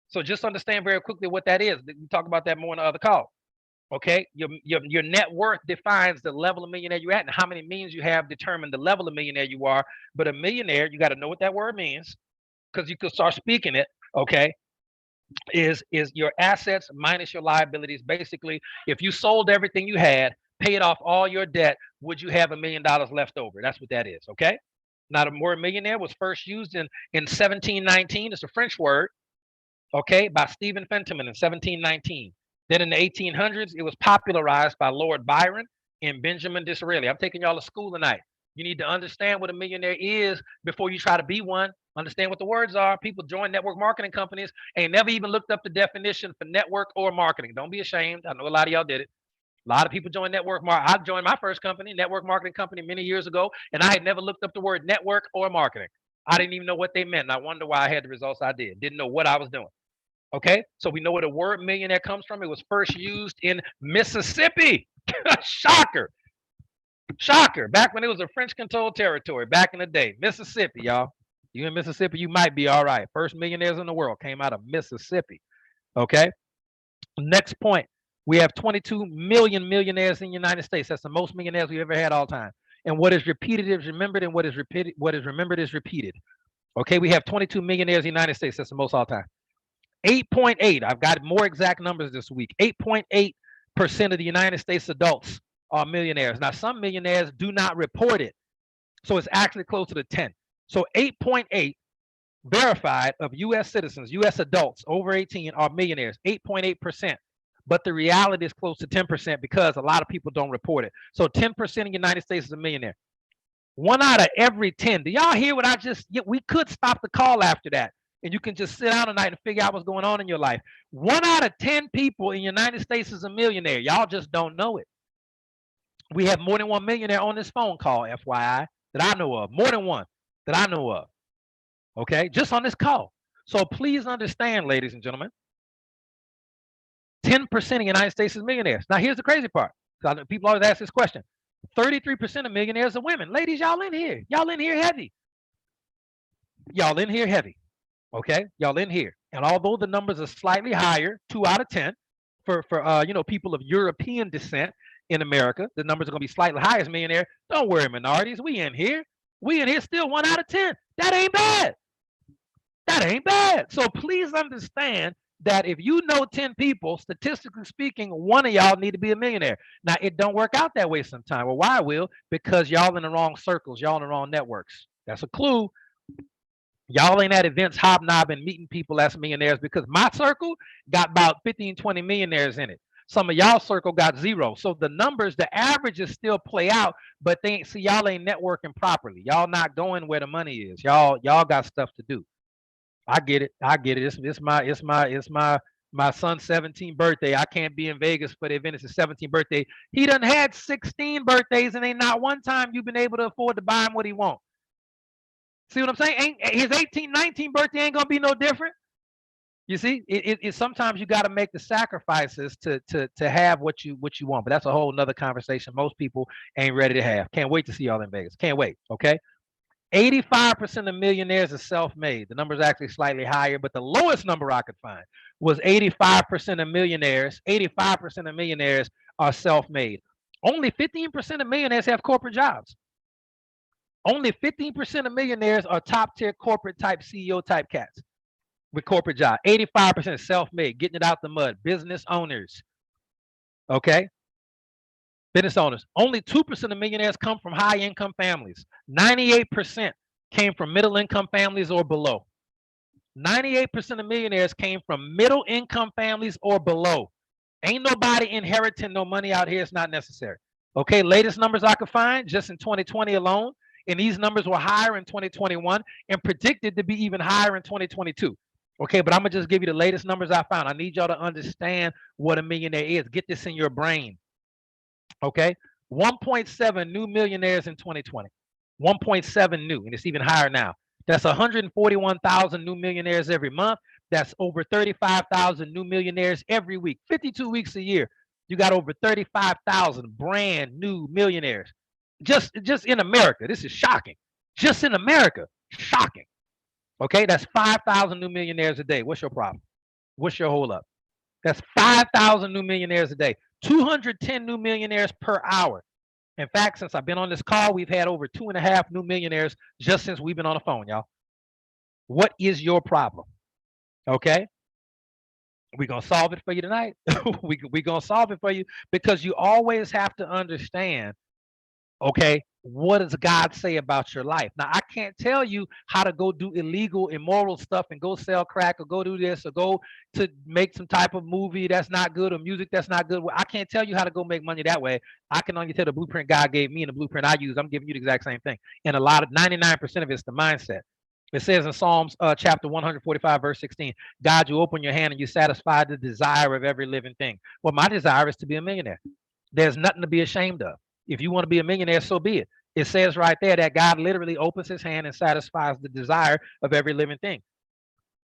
[SPEAKER 1] So just understand very quickly what that is. We talk about that more in the other call. Okay, your net worth defines the level of millionaire you're at, and how many millions you have determine the level of millionaire you are. But a millionaire, you got to know what that word means, because you could start speaking it. Okay, is your assets minus your liabilities. Basically, if you sold everything you had, paid off all your debt, would you have $1 million left over? That's what that is. Okay. Now the word millionaire was first used in 1719. It's a French word. Okay, by Stephen Fentiman in 1719. Then in the 1800s, it was popularized by Lord Byron and Benjamin Disraeli. I'm taking y'all to school tonight. You need to understand what a millionaire is before you try to be one. Understand what the words are. People join network marketing companies and never even looked up the definition for network or marketing. Don't be ashamed. I know a lot of y'all did it. A lot of people join network marketing. I joined my first company, network marketing company, many years ago, and I had never looked up the word network or marketing. I didn't even know what they meant. And I wonder why I had the results I did. Didn't know what I was doing. Okay, so we know where the word millionaire comes from. It was first used in Mississippi. Shocker. Shocker. Back when it was a French controlled territory, back in the day. Mississippi, y'all. You in Mississippi, you might be all right. First millionaires in the world came out of Mississippi. Okay, next point. We have 22 million millionaires in the United States. That's the most millionaires we've ever had all time. And what is repeated is remembered, and what is remembered is repeated. Okay, we have 22 millionaires in the United States. That's the most all time. 8.8, I've got more exact numbers this week. 8.8% of the United States adults are millionaires. Now, some millionaires do not report it, so it's actually closer to 10. So 8.8 verified of U.S. citizens, U.S. adults over 18 are millionaires, 8.8%. But the reality is close to 10% because a lot of people don't report it. So 10% of the United States is a millionaire. 1 out of every 10. Do y'all hear what I just, we could stop the call after that. And you can just sit down tonight and figure out what's going on in your life. 1 out of 10 people in the United States is a millionaire. Y'all just don't know it. We have more than 1 millionaire on this phone call, FYI, that I know of. More than one that I know of. Okay, just on this call. So please understand, ladies and gentlemen, 10% of the United States is millionaires. Now, here's the crazy part. People always ask this question. 33% of millionaires are women. Ladies, y'all in here. Y'all in here heavy. Y'all in here heavy. Okay, y'all in here. And although the numbers are slightly higher, 2 out of 10, for people of European descent in America, the numbers are going to be slightly higher as millionaire. Don't worry, minorities. We in here. We in here still 1 out of 10. That ain't bad. That ain't bad. So please understand that if you know 10 people, statistically speaking, 1 of y'all need to be a millionaire. Now, it don't work out that way sometimes. Well, why, Will? Because y'all in the wrong circles. Y'all in the wrong networks. That's a clue. Y'all ain't at events hobnobbing, meeting people as millionaires, because my circle got about 15, 20 millionaires in it. Some of y'all circle got 0. So the numbers, the averages still play out, but y'all ain't networking properly. Y'all not going where the money is. Y'all got stuff to do. I get it. I get it. It's my son's 17th birthday. I can't be in Vegas for the event. It's his 17th birthday. He done had 16 birthdays, and ain't not one time you've been able to afford to buy him what he wants. See what I'm saying? Ain't his 18, 19 birthday ain't gonna be no different. You see, it sometimes you got to make the sacrifices to have what you want. But that's a whole nother conversation. Most people ain't ready to have. Can't wait to see y'all in Vegas. Can't wait. Okay. 85% of millionaires are self-made. The number is actually slightly higher, but the lowest number I could find was 85% of millionaires. 85% of millionaires are self-made. Only 15% of millionaires have corporate jobs. Only 15% of millionaires are top-tier corporate type CEO type cats with corporate job. 85% self-made, getting it out the mud. Business owners. Okay? Business owners. Only 2% of millionaires come from high income families. 98% came from middle income families or below. 98% of millionaires came from middle income families or below. Ain't nobody inheriting no money out here. It's not necessary. Okay, latest numbers I could find just in 2020 alone, and these numbers were higher in 2021 and predicted to be even higher in 2022. Okay, but I'm gonna just give you the latest numbers I found. I need y'all to understand what a millionaire is. Get this in your brain. Okay, 1.7 new millionaires in 2020. 1.7 new, and it's even higher now. That's 141,000 new millionaires every month. That's over 35,000 new millionaires every week. 52 weeks a year. You got over 35,000 brand new millionaires. Just in America. This is shocking. Just in America. Shocking. Okay, that's 5,000 new millionaires a day. What's your problem? What's your hold up? That's 5,000 new millionaires a day. 210 new millionaires per hour. In fact, since I've been on this call, we've had over 2.5 new millionaires just since we've been on the phone, y'all. What is your problem? Okay. We're going to solve it for you tonight. We're going to solve it for you because you always have to understand, okay, what does God say about your life? Now, I can't tell you how to go do illegal, immoral stuff and go sell crack or go do this or go to make some type of movie that's not good or music that's not good. I can't tell you how to go make money that way. I can only tell the blueprint God gave me and the blueprint I use. I'm giving you the exact same thing. And a lot of 99% of it's the mindset. It says in Psalms chapter 145, verse 16, God, you open your hand and you satisfy the desire of every living thing. Well, my desire is to be a millionaire. There's nothing to be ashamed of. If you want to be a millionaire, so be it. It says right there that God literally opens his hand and satisfies the desire of every living thing.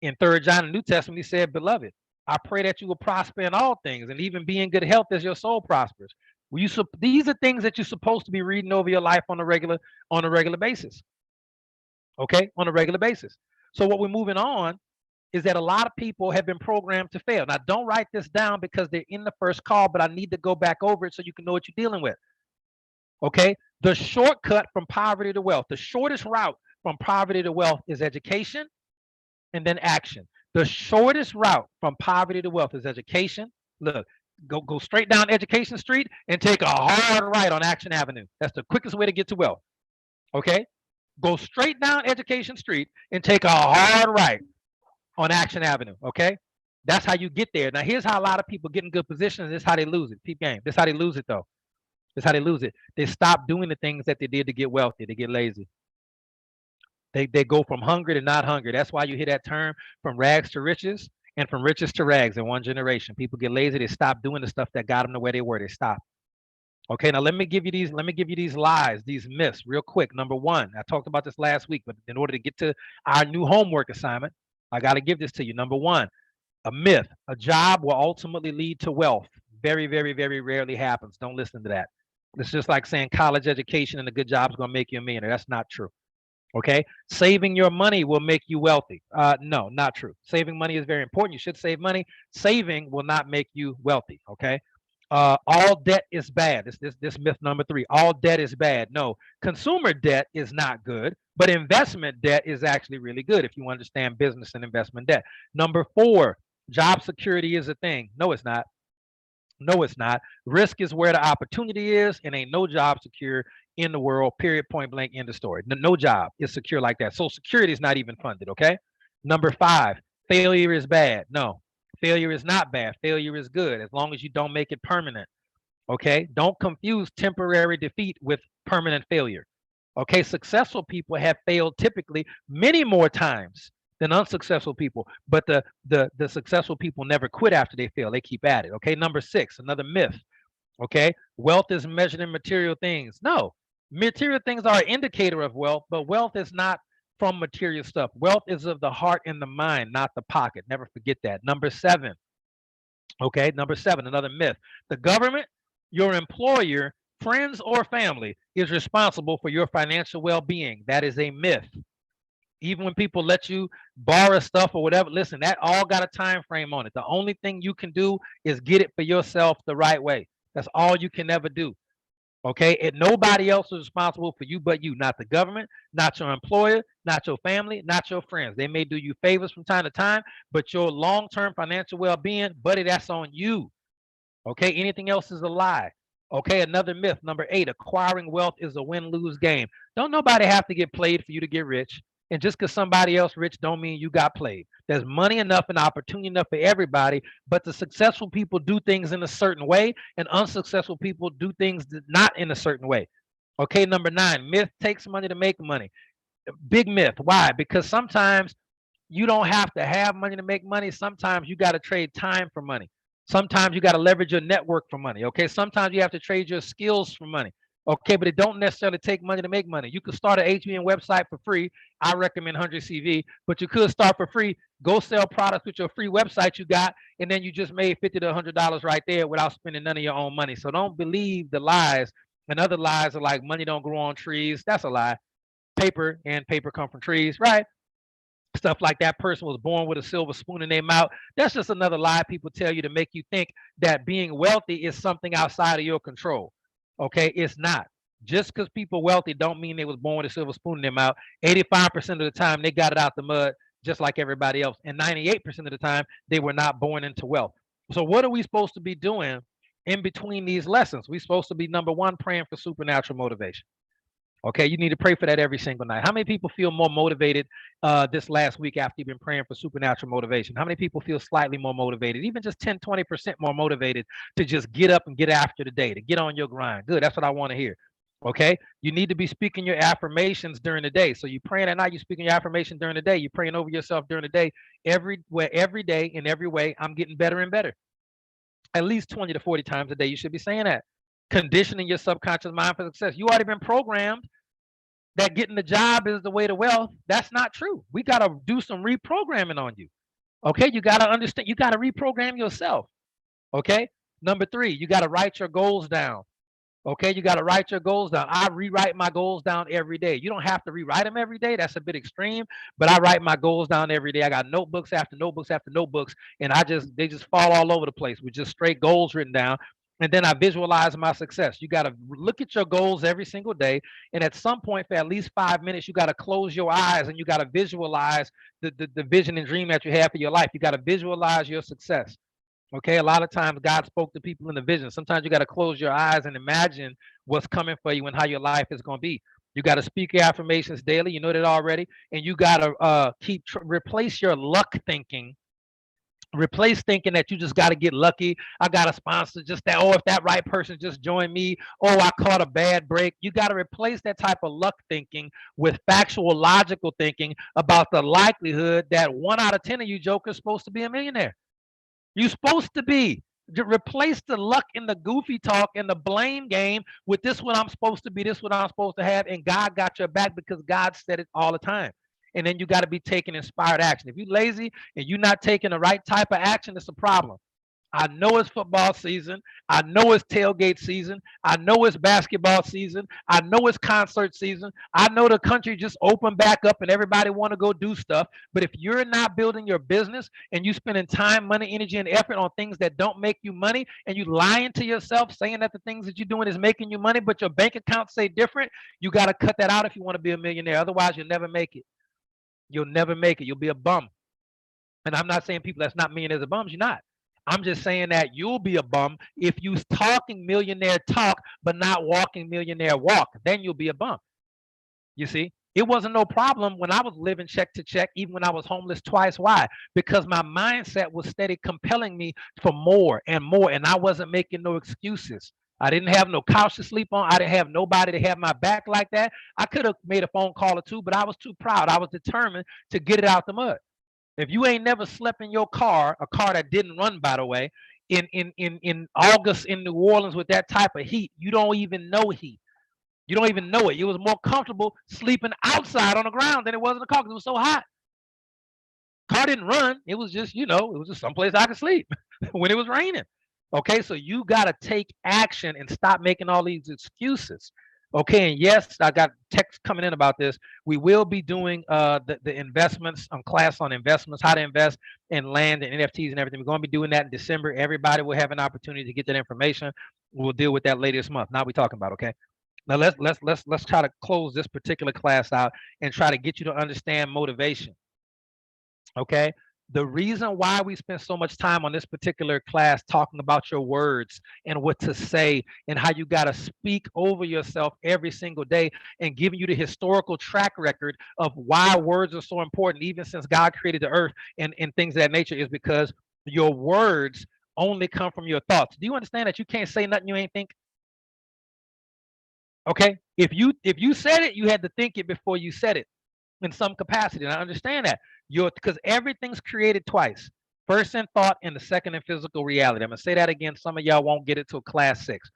[SPEAKER 1] In 3 John, the New Testament, he said, Beloved, I pray that you will prosper in all things and even be in good health as your soul prospers. These are things that you're supposed to be reading over your life on a regular basis. Okay, on a regular basis. So what we're moving on is that a lot of people have been programmed to fail. Now, don't write this down because they're in the first call, but I need to go back over it so you can know what you're dealing with. Okay, the shortcut from poverty to wealth, the shortest route from poverty to wealth is education and then action. The shortest route from poverty to wealth is education. Look, go straight down Education Street and take a hard right on Action Avenue. That's the quickest way to get to wealth. Okay, go straight down Education Street and take a hard right on Action Avenue. Okay, that's how you get there. Now, here's how a lot of people get in good positions. This is how they lose it. Peep game. This is how they lose it, though. This is how they lose it. They stop doing the things that they did to get wealthy. They get lazy. They go from hungry to not hungry. That's why you hear that term from rags to riches and from riches to rags in one generation. People get lazy. They stop doing the stuff that got them to where they were. They stop. Okay, now let me give you these lies, these myths real quick. Number one, I talked about this last week, but in order to get to our new homework assignment, I got to give this to you. Number one, a myth, a job will ultimately lead to wealth. Very, very, very rarely happens. Don't listen to that. It's just like saying college education and a good job is going to make you a millionaire. That's not true. Okay. Saving your money will make you wealthy. No, not true. Saving money is very important. You should save money. Saving will not make you wealthy. Okay. All debt is bad. This myth number three. All debt is bad. No, consumer debt is not good, but investment debt is actually really good if you understand business and investment debt. Number four, job security is a thing. No, it's not. No, it's not. Risk is where the opportunity is, and ain't no job secure in the world. Period. Point blank. End of story. No job is secure like that. So security is not even funded. Okay. Number five, failure is bad. No, failure is not bad. Failure is good as long as you don't make it permanent. Okay. Don't confuse temporary defeat with permanent failure. Okay. Successful people have failed typically many more times than unsuccessful people. But the successful people never quit after they fail. They keep at it. Okay. Number six, another myth. Okay. Wealth is measured in material things. No, material things are an indicator of wealth, but wealth is not from material stuff. Wealth is of the heart and the mind, not the pocket. Never forget that. Number seven. Okay. Number seven, another myth. The government, your employer, friends, or family is responsible for your financial well being. That is a myth. Even when people let you borrow stuff or whatever, listen, that all got a time frame on it. The only thing you can do is get it for yourself the right way. That's all you can ever do. Okay. And nobody else is responsible for you but you, not the government, not your employer, not your family, not your friends. They may do you favors from time to time, but your long-term financial well-being, buddy, that's on you. Okay. Anything else is a lie. Okay. Another myth, number eight, acquiring wealth is a win-lose game. Don't nobody have to get played for you to get rich. And just because somebody else rich don't mean you got played. There's money enough and opportunity enough for everybody, but the successful people do things in a certain way, and unsuccessful people do things not in a certain way. Okay, number nine, myth takes money to make money. Big myth. Why? Because sometimes you don't have to have money to make money. Sometimes you got to trade time for money. Sometimes you got to leverage your network for money. Okay. Sometimes you have to trade your skills for money. Okay. But it don't necessarily take money to make money. You could start an HBN website for free. I recommend 100 CV, but you could start for free. Go sell products with your free website you got, and then you just made $50 to $100 right there without spending none of your own money. So don't believe the lies. And other lies are like money don't grow on trees. That's a lie. Paper and paper come from trees, right? Stuff like that person was born with a silver spoon in their mouth. That's just another lie people tell you to make you think that being wealthy is something outside of your control. Okay, it's not. Just because people wealthy don't mean they was born with a silver spoon in their mouth. 85% of the time they got it out the mud just like everybody else. And 98% of the time they were not born into wealth. So what are we supposed to be doing in between these lessons? We're supposed to be number one, praying for supernatural motivation. Okay, you need to pray for that every single night. How many people feel more motivated this last week after you've been praying for supernatural motivation? How many people feel slightly more motivated, even just 10, 20% more motivated to just get up and get after the day, to get on your grind? Good, that's what I want to hear. Okay, you need to be speaking your affirmations during the day. So you're praying at night, you're speaking your affirmation during the day, you're praying over yourself during the day, every day in every way. I'm getting better and better. At least 20 to 40 times a day, you should be saying that. Conditioning your subconscious mind for success. You already been programmed that getting the job is the way to wealth. That's not true. We got to do some reprogramming on you. Okay. You got to understand, you got to reprogram yourself. Okay. Number three, you got to write your goals down. Okay. You got to write your goals down. I rewrite my goals down every day. You don't have to rewrite them every day. That's a bit extreme, but I write my goals down every day. I got notebooks after notebooks after notebooks, and they just fall all over the place with just straight goals written down. And then I visualize my success. You got to look at your goals every single day. And at some point, for at least 5 minutes, you got to close your eyes and you got to visualize the vision and dream that you have for your life. You got to visualize your success. Okay. A lot of times God spoke to people in the vision. Sometimes you got to close your eyes and imagine what's coming for you and how your life is going to be. You got to speak your affirmations daily. You know that already. And you got to replace your luck thinking. Replace thinking that you just got to get lucky. I got a sponsor, just that. Oh, if that right person just joined me. Oh, I caught a bad break. You got to replace that type of luck thinking with factual, logical thinking about the likelihood that 1 out of 10 of you jokers supposed to be a millionaire. You're supposed to be. Replace the luck and the goofy talk and the blame game with this what I'm supposed to be, this what I'm supposed to have, and God got your back because God said it all the time. And then you got to be taking inspired action. If you're lazy and you're not taking the right type of action, it's a problem. I know it's football season. I know it's tailgate season. I know it's basketball season. I know it's concert season. I know the country just opened back up and everybody want to go do stuff. But if you're not building your business and you spending time, money, energy, and effort on things that don't make you money, and you lying to yourself saying that the things that you're doing is making you money, but your bank account say different, you got to cut that out if you want to be a millionaire. Otherwise, you'll never make it. You'll never make it. You'll be a bum. And I'm not saying people that's not millionaires are bums. You're not. I'm just saying that you'll be a bum if you talking millionaire talk, but not walking millionaire walk. Then you'll be a bum. You see, it wasn't no problem when I was living check to check, even when I was homeless twice. Why? Because my mindset was steady compelling me for more and more, and I wasn't making no excuses. I didn't have no couch to sleep on. I didn't have nobody to have my back like that. I could have made a phone call or two, but I was too proud. I was determined to get it out the mud. If you ain't never slept in your car, a car that didn't run, by the way, in August in New Orleans with that type of heat, you don't even know heat. You don't even know it. It was more comfortable sleeping outside on the ground than it was in the car because it was so hot. Car didn't run. It was just, it was just someplace I could sleep when it was raining. Okay, so you got to take action and stop making all these excuses. Okay, and yes, I got text coming in about this. We will be doing the investments class on investments, how to invest in land and NFTs and everything. We're going to be doing that in December. Everybody will have an opportunity to get that information. We'll deal with that later this month. Now we're talking about, okay. Now let's try to close this particular class out and try to get you to understand motivation. Okay. The reason why we spend so much time on this particular class talking about your words and what to say and how you got to speak over yourself every single day and giving you the historical track record of why words are so important, even since God created the earth and things of that nature, is because your words only come from your thoughts. Do you understand that you can't say nothing you ain't think? Okay. If you said it, you had to think it before you said it in some capacity. And I understand that. Because everything's created twice. First in thought and the second in physical reality. I'm gonna say that again. Some of y'all won't get it till class 6.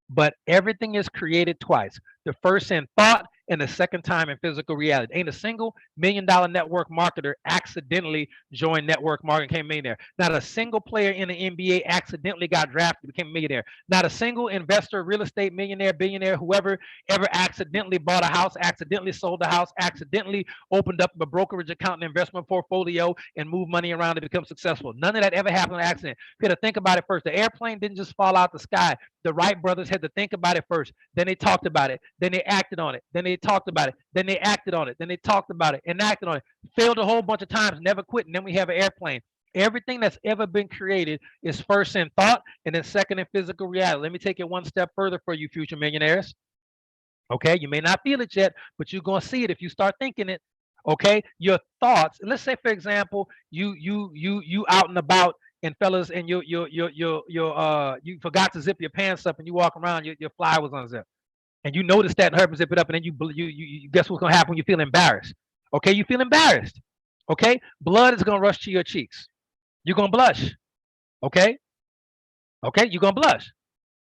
[SPEAKER 1] But everything is created twice. The first in thought and the second time in physical reality. Ain't a single $1 million network marketer accidentally joined network marketing, became a millionaire. Not a single player in the NBA accidentally got drafted, became a millionaire. Not a single investor, real estate millionaire, billionaire, whoever ever accidentally bought a house, accidentally sold a house, accidentally opened up a brokerage account and investment portfolio and moved money around to become successful. None of that ever happened on accident. You got to think about it first. The airplane didn't just fall out the sky. The Wright brothers had to think about it first. Then they talked about it. Then they acted on it. Then they talked about it. Then they acted on it. Then they talked about it and acted on it. Failed a whole bunch of times, never quit. And then we have an airplane. Everything that's ever been created is first in thought and then second in physical reality. Let me take it one step further for you, future millionaires. Okay, you may not feel it yet, but you're gonna see it if you start thinking it. Okay, your thoughts. Let's say, for example, you out and about, and fellas, and you forgot to zip your pants up, and you walk around, your fly was unzipped, and you notice that and hurry zip it up, and then you guess what's gonna happen when you feel embarrassed? Okay, you feel embarrassed. Okay, blood is gonna rush to your cheeks. You're gonna blush. Okay, you're gonna blush.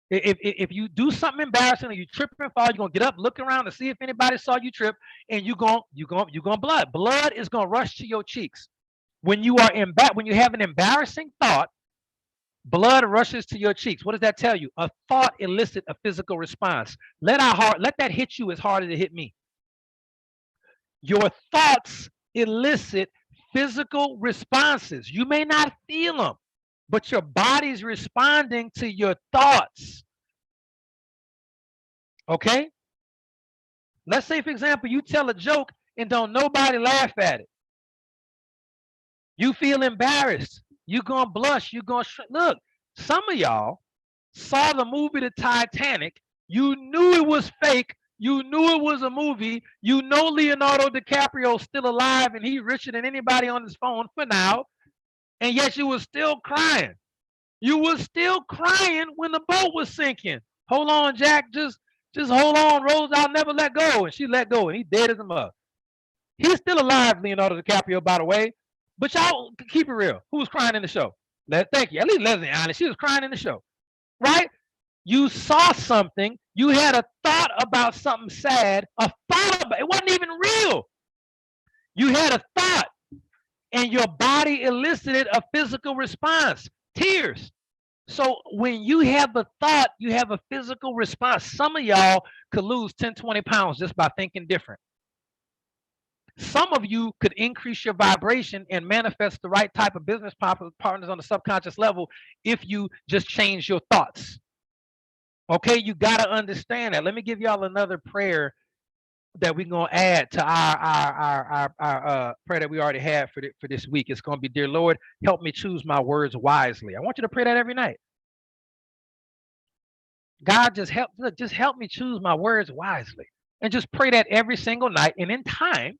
[SPEAKER 1] If you do something embarrassing or you trip and fall, you're gonna get up, look around to see if anybody saw you trip, and you're gonna blood. Blood is gonna rush to your cheeks. When you have an embarrassing thought, blood rushes to your cheeks. What does that tell you? A thought elicits a physical response. Let that hit you as hard as it hit me. Your thoughts elicit physical responses. You may not feel them, but your body's responding to your thoughts. Okay? Let's say, for example, you tell a joke and don't nobody laugh at it. You feel embarrassed. You're going to blush. You're going to look. Some of y'all saw the movie The Titanic. You knew it was fake. You knew it was a movie. You know Leonardo DiCaprio's still alive and he's richer than anybody on his phone for now. And yet you were still crying. You were still crying when the boat was sinking. Hold on, Jack. Just hold on, Rose. I'll never let go. And she let go, and he dead as a mug. He's still alive, Leonardo DiCaprio, by the way. But y'all keep it real. Who was crying in the show? Thank you. At least Leslie honest. She was crying in the show, right? You saw something. You had a thought about something sad. A thought about it wasn't even real. You had a thought, and your body elicited a physical response. Tears. So when you have a thought, you have a physical response. Some of y'all could lose 10, 20 pounds just by thinking different. Some of you could increase your vibration and manifest the right type of business partners on the subconscious level if you just change your thoughts. Okay, you got to understand that. Let me give y'all another prayer that we're going to add to our prayer that we already had for this week. It's going to be, dear Lord, help me choose my words wisely. I want you to pray that every night. God, just help me choose my words wisely. And just pray that every single night. And in time,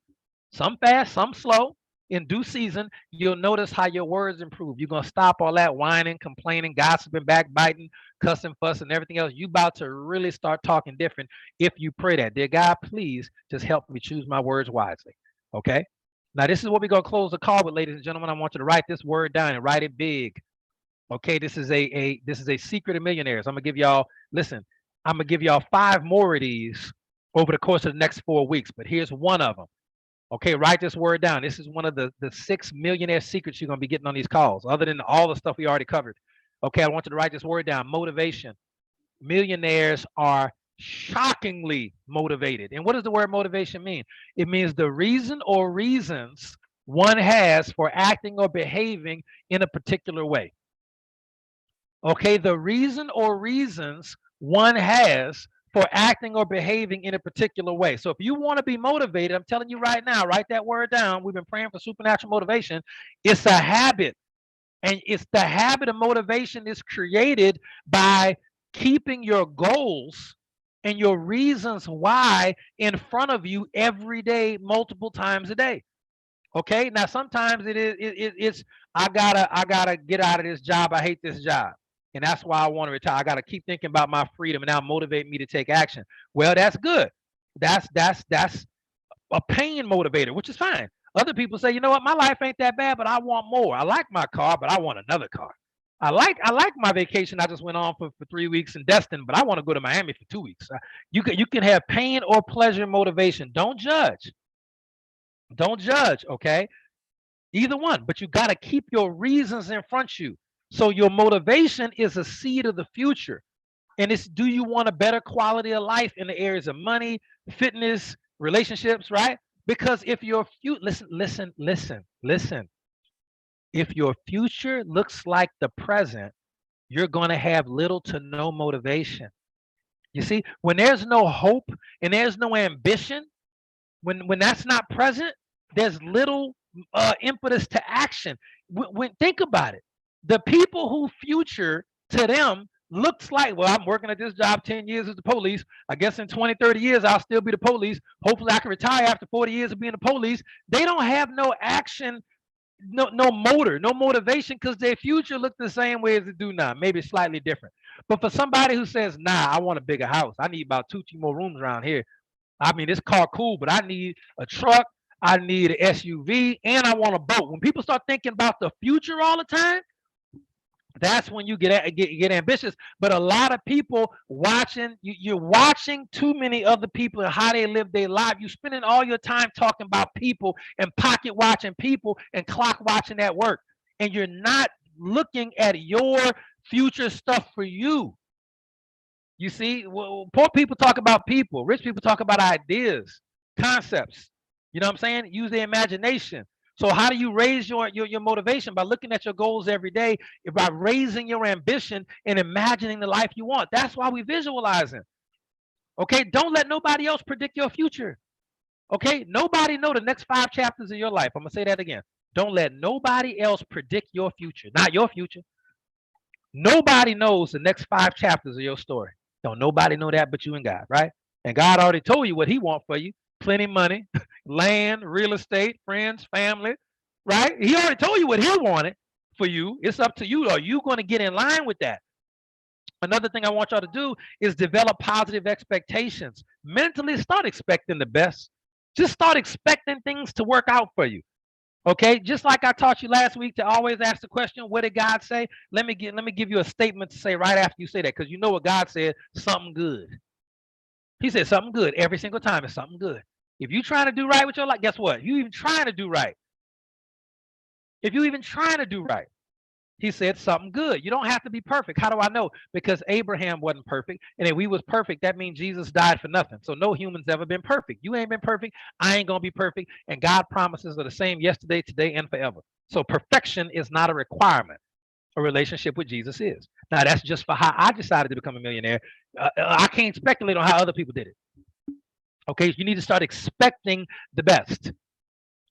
[SPEAKER 1] some fast, some slow, In due season, you'll notice how your words improve. You're gonna stop all that whining, complaining, gossiping, backbiting, cussing, fussing, everything else. You about to really start talking different if you pray that. Dear God, please just help me choose my words wisely. Okay. Now this is what we're gonna close the call with, ladies and gentlemen. I want you to write this word down and write it big. Okay, this is a secret of millionaires. I'm gonna give y'all, listen, I'm gonna give y'all 5 more of these over the course of the next 4 weeks, but here's one of them. Okay, write this word down. This is one of the 6 millionaire secrets you're gonna be getting on these calls, other than all the stuff we already covered. Okay, I want you to write this word down. Motivation. Millionaires are shockingly motivated. And what does the word motivation mean? It means the reason or reasons one has for acting or behaving in a particular way. Okay, the reason or reasons one has for acting or behaving in a particular way. So if you want to be motivated, I'm telling you right now, write that word down. We've been praying for supernatural motivation. It's a habit. And it's the habit of motivation is created by keeping your goals and your reasons why in front of you every day, multiple times a day. Okay. Now sometimes it's I gotta get out of this job. I hate this job. And that's why I want to retire. I gotta keep thinking about my freedom and now motivate me to take action. Well, that's good. That's a pain motivator, which is fine. Other people say, you know what, my life ain't that bad, but I want more. I like my car, but I want another car. I like my vacation I just went on for 3 weeks in Destin, but I want to go to Miami for 2 weeks. You can have pain or pleasure motivation. Don't judge. Don't judge, okay? Either one, but you got to keep your reasons in front of you. So your motivation is a seed of the future. And it's, do you want a better quality of life in the areas of money, fitness, relationships, right? Because if your listen. If your future looks like the present, you're going to have little to no motivation. You see, when there's no hope and there's no ambition, when that's not present, there's little impetus to action. When think about it, the people who future to them looks like, well, I'm working at this job 10 years as the police. I guess in 20, 30 years, I'll still be the police. Hopefully I can retire after 40 years of being the police. They don't have no action, no motor, no motivation, because their future look the same way as it do now, maybe slightly different. But for somebody who says, nah, I want a bigger house. I need about 2 more rooms around here. I mean, this car cool, but I need a truck. I need an SUV, and I want a boat. When people start thinking about the future all the time, that's when you get ambitious. But a lot of people watching, you're watching too many other people and how they live their life. You're spending all your time talking about people and pocket watching people and clock watching at work, and you're not looking at your future stuff for you. You see, well, poor people talk about people. Rich people talk about ideas, concepts. You know what I'm saying? Use their imagination. So how do you raise your motivation? By looking at your goals every day, by raising your ambition and imagining the life you want. That's why we visualizing. Okay, don't let nobody else predict your future. Okay, nobody know the next 5 chapters of your life. I'm gonna say that again. Don't let nobody else predict your future, not your future. Nobody knows the next 5 chapters of your story. Don't nobody know that but you and God, right? And God already told you what he wants for you. Plenty money, land, real estate, friends, family, right? He already told you what he wanted for you. It's up to you. Are you going to get in line with that? Another thing I want y'all to do is develop positive expectations. Mentally start expecting the best. Just start expecting things to work out for you. Okay, just like I taught you last week to always ask the question, what did God say? Let me give you a statement to say right after you say that, because you know what God said, something good. He said something good every single time. It's something good. If you trying to do right with your life, guess what? You even trying to do right. If you even trying to do right, he said something good. You don't have to be perfect. How do I know? Because Abraham wasn't perfect. And if we was perfect, that means Jesus died for nothing. So no human's ever been perfect. You ain't been perfect. I ain't going to be perfect. And God promises are the same yesterday, today, and forever. So perfection is not a requirement. A relationship with Jesus is. Now, that's just for how I decided to become a millionaire. I can't speculate on how other people did it. Okay, you need to start expecting the best.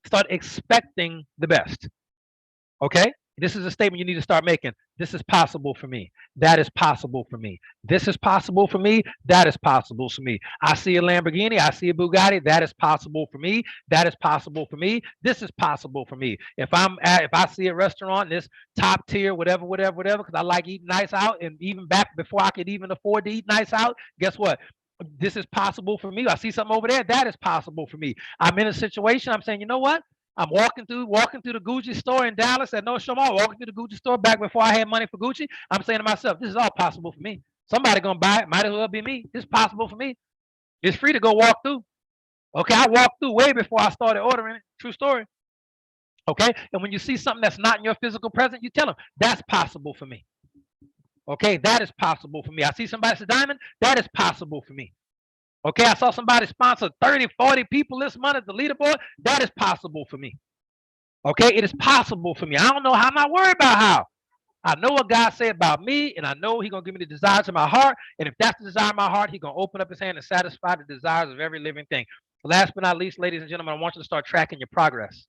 [SPEAKER 1] Start expecting the best. Okay? This is a statement you need to start making. This is possible for me. That is possible for me. This is possible for me. That is possible for me. I see a Lamborghini. I see a Bugatti. That is possible for me. That is possible for me. This is possible for me. If I see a restaurant, this top tier, whatever, whatever, whatever, because I like eating nice out, and even back before I could even afford to eat nice out, guess what? This is possible for me. I see something over there. That is possible for me. I'm in a situation. I'm saying, you know what? I'm walking through the Gucci store in Dallas at No Show Mall, walking through the Gucci store back before I had money for Gucci. I'm saying to myself, this is all possible for me. Somebody gonna buy it. Might as well be me. It's possible for me. It's free to go walk through. Okay, I walked through way before I started ordering it. True story. Okay, and when you see something that's not in your physical present, you tell them that's possible for me. Okay, that is possible for me. I see somebody's a diamond. That is possible for me. Okay, I saw somebody sponsor 30, 40 people this month at the leaderboard. That is possible for me. Okay, it is possible for me. I don't know how. I'm not worried about how. I know what God said about me, and I know He's gonna give me the desires of my heart. And if that's the desire of my heart, He's gonna open up His hand and satisfy the desires of every living thing. Last but not least, ladies and gentlemen, I want you to start tracking your progress.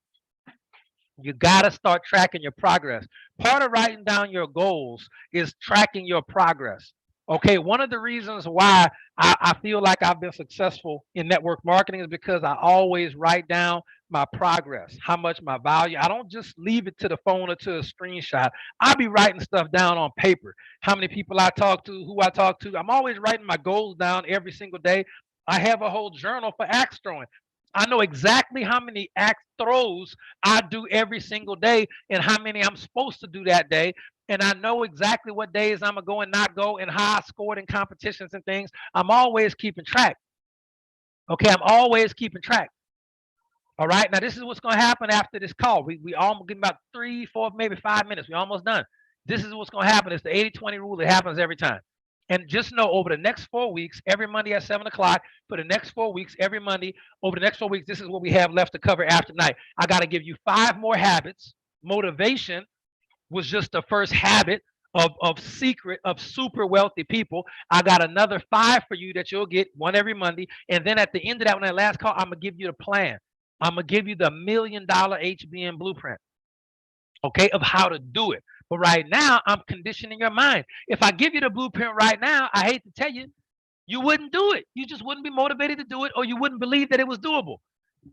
[SPEAKER 1] You gotta start tracking your progress. Part of writing down your goals is tracking your progress. Okay, one of the reasons why I feel like I've been successful in network marketing is because I always write down my progress, how much my value. I don't just leave it to the phone or to a screenshot. I be writing stuff down on paper. How many people I talk to, who I talk to. I'm always writing my goals down every single day. I have a whole journal for axe throwing. I know exactly how many axe throws I do every single day and how many I'm supposed to do that day. And I know exactly what days I'm gonna go and not go and how I scored in competitions and things. I'm always keeping track. Okay, I'm always keeping track. All right. Now this is what's gonna happen after this call. We almost give about 3, 4, maybe 5 minutes. We're almost done. This is what's gonna happen. It's the 80-20 rule. It happens every time. And just know over the next 4 weeks, every Monday at 7 o'clock, for the next 4 weeks, every Monday, over the next 4 weeks, this is what we have left to cover after tonight. I got to give you 5 more habits. Motivation was just the first habit of secret of super wealthy people. I got another 5 for you that you'll get one every Monday. And then at the end of that, when that last call, I'm gonna give you the plan. I'm gonna give you the $1 million HBN blueprint, okay, of how to do it. But right now, I'm conditioning your mind. If I give you the blueprint right now, I hate to tell you, you wouldn't do it. You just wouldn't be motivated to do it, or you wouldn't believe that it was doable.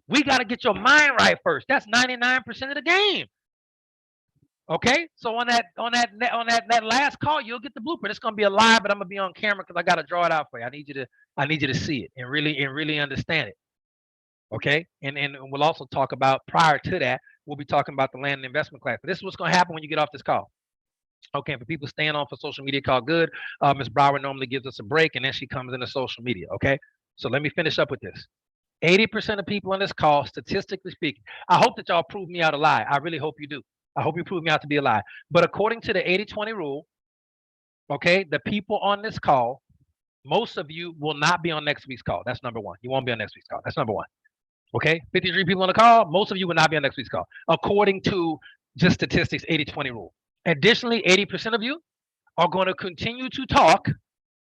[SPEAKER 1] We got to get your mind right first. That's 99% of the game. Okay, so on that last call, you'll get the blueprint. It's gonna be a live, but I'm gonna be on camera because I gotta draw it out for you. I need you to see it and really understand it. Okay, and we'll also talk about prior to that. We'll be talking about the land and investment class. But this is what's gonna happen when you get off this call. Okay, for people staying on for social media, call good. Ms. Brower normally gives us a break, and then she comes into social media. Okay, so let me finish up with this. 80% of people on this call, statistically speaking, I hope that y'all prove me out a lie. I really hope you do. I hope you prove me out to be a lie. But according to the 80-20 rule, okay, the people on this call, most of you will not be on next week's call. That's number one. You won't be on next week's call. That's number one. Okay, 53 people on the call, most of you will not be on next week's call, according to just statistics 80-20 rule. Additionally, 80% of you are going to continue to talk,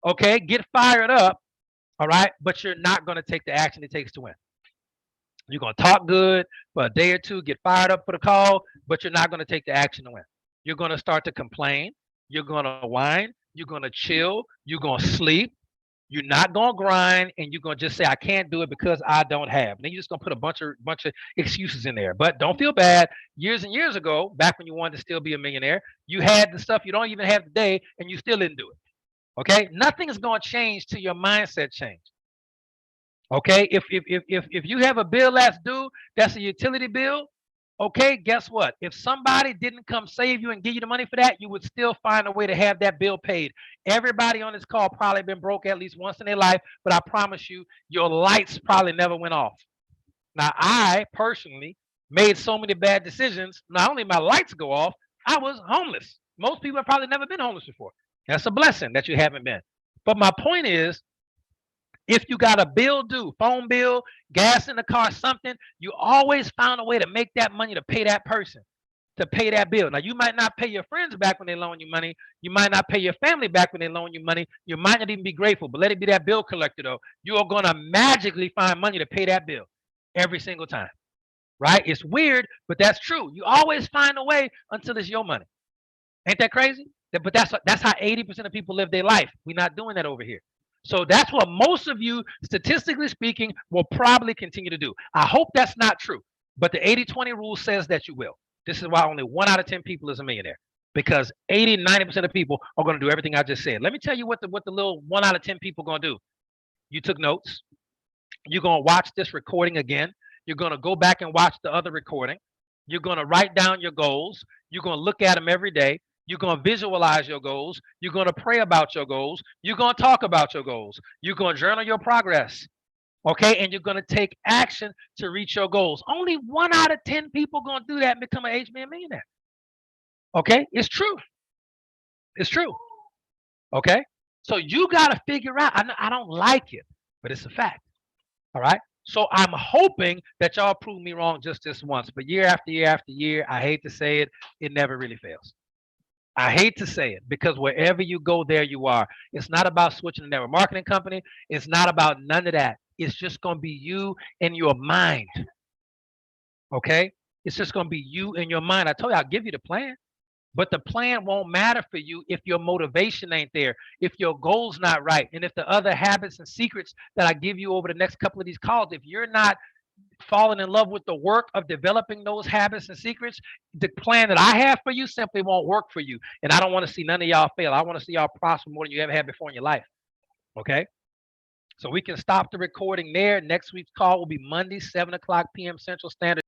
[SPEAKER 1] okay, get fired up, all right, but you're not going to take the action it takes to win. You're going to talk good for a day or two, get fired up for the call, but you're not going to take the action to win. You're going to start to complain. You're going to whine. You're going to chill. You're going to sleep. You're not going to grind, and you're going to just say, I can't do it because I don't have. And then you're just going to put a bunch of excuses in there. But don't feel bad. Years and years ago, back when you wanted to still be a millionaire, you had the stuff you don't even have today, and you still didn't do it. Okay? Nothing is going to change till your mindset change. Okay, if you have a bill that's due, that's a utility bill. Okay, guess what? If somebody didn't come save you and give you the money for that, you would still find a way to have that bill paid. Everybody on this call probably been broke at least once in their life, but I promise you, your lights probably never went off. Now, I personally made so many bad decisions. Not only my lights go off, I was homeless. Most people have probably never been homeless before. That's a blessing that you haven't been. But my point is, if you got a bill due, phone bill, gas in the car, something, you always found a way to make that money to pay that person, to pay that bill. Now, you might not pay your friends back when they loan you money. You might not pay your family back when they loan you money. You might not even be grateful, but let it be that bill collector, though. You are going to magically find money to pay that bill every single time, right? It's weird, but that's true. You always find a way until it's your money. Ain't that crazy? But that's how 80% of people live their life. We're not doing that over here. So that's what most of you, statistically speaking, will probably continue to do. I hope that's not true. But the 80-20 rule says that you will. This is why only 1 out of 10 people is a millionaire. Because 80-90% of people are going to do everything I just said. Let me tell you what the little 1 out of 10 people are going to do. You took notes. You're going to watch this recording again. You're going to go back and watch the other recording. You're going to write down your goals. You're going to look at them every day. You're going to visualize your goals. You're going to pray about your goals. You're going to talk about your goals. You're going to journal your progress. Okay. And you're going to take action to reach your goals. Only 1 out of 10 people going to do that and become an HBN millionaire. Okay. It's true. It's true. Okay. So you got to figure out. I don't like it, but it's a fact. All right. So I'm hoping that y'all prove me wrong just this once, but year after year after year, I hate to say it, it never really fails. I hate to say it because wherever you go, there you are. It's not about switching a network marketing company. It's not about none of that. It's just going to be you and your mind. Okay. It's just going to be you and your mind. I told you I'll give you the plan. But the plan won't matter for you if your motivation ain't there, if your goal's not right, and if the other habits and secrets that I give you over the next couple of these calls, if you're not falling in love with the work of developing those habits and secrets, the plan that I have for you simply won't work for you. And I don't want to see none of y'all fail. I want to see y'all prosper more than you ever had before in your life. Okay? So we can stop the recording there. Next week's call will be Monday, 7 o'clock p.m. Central Standard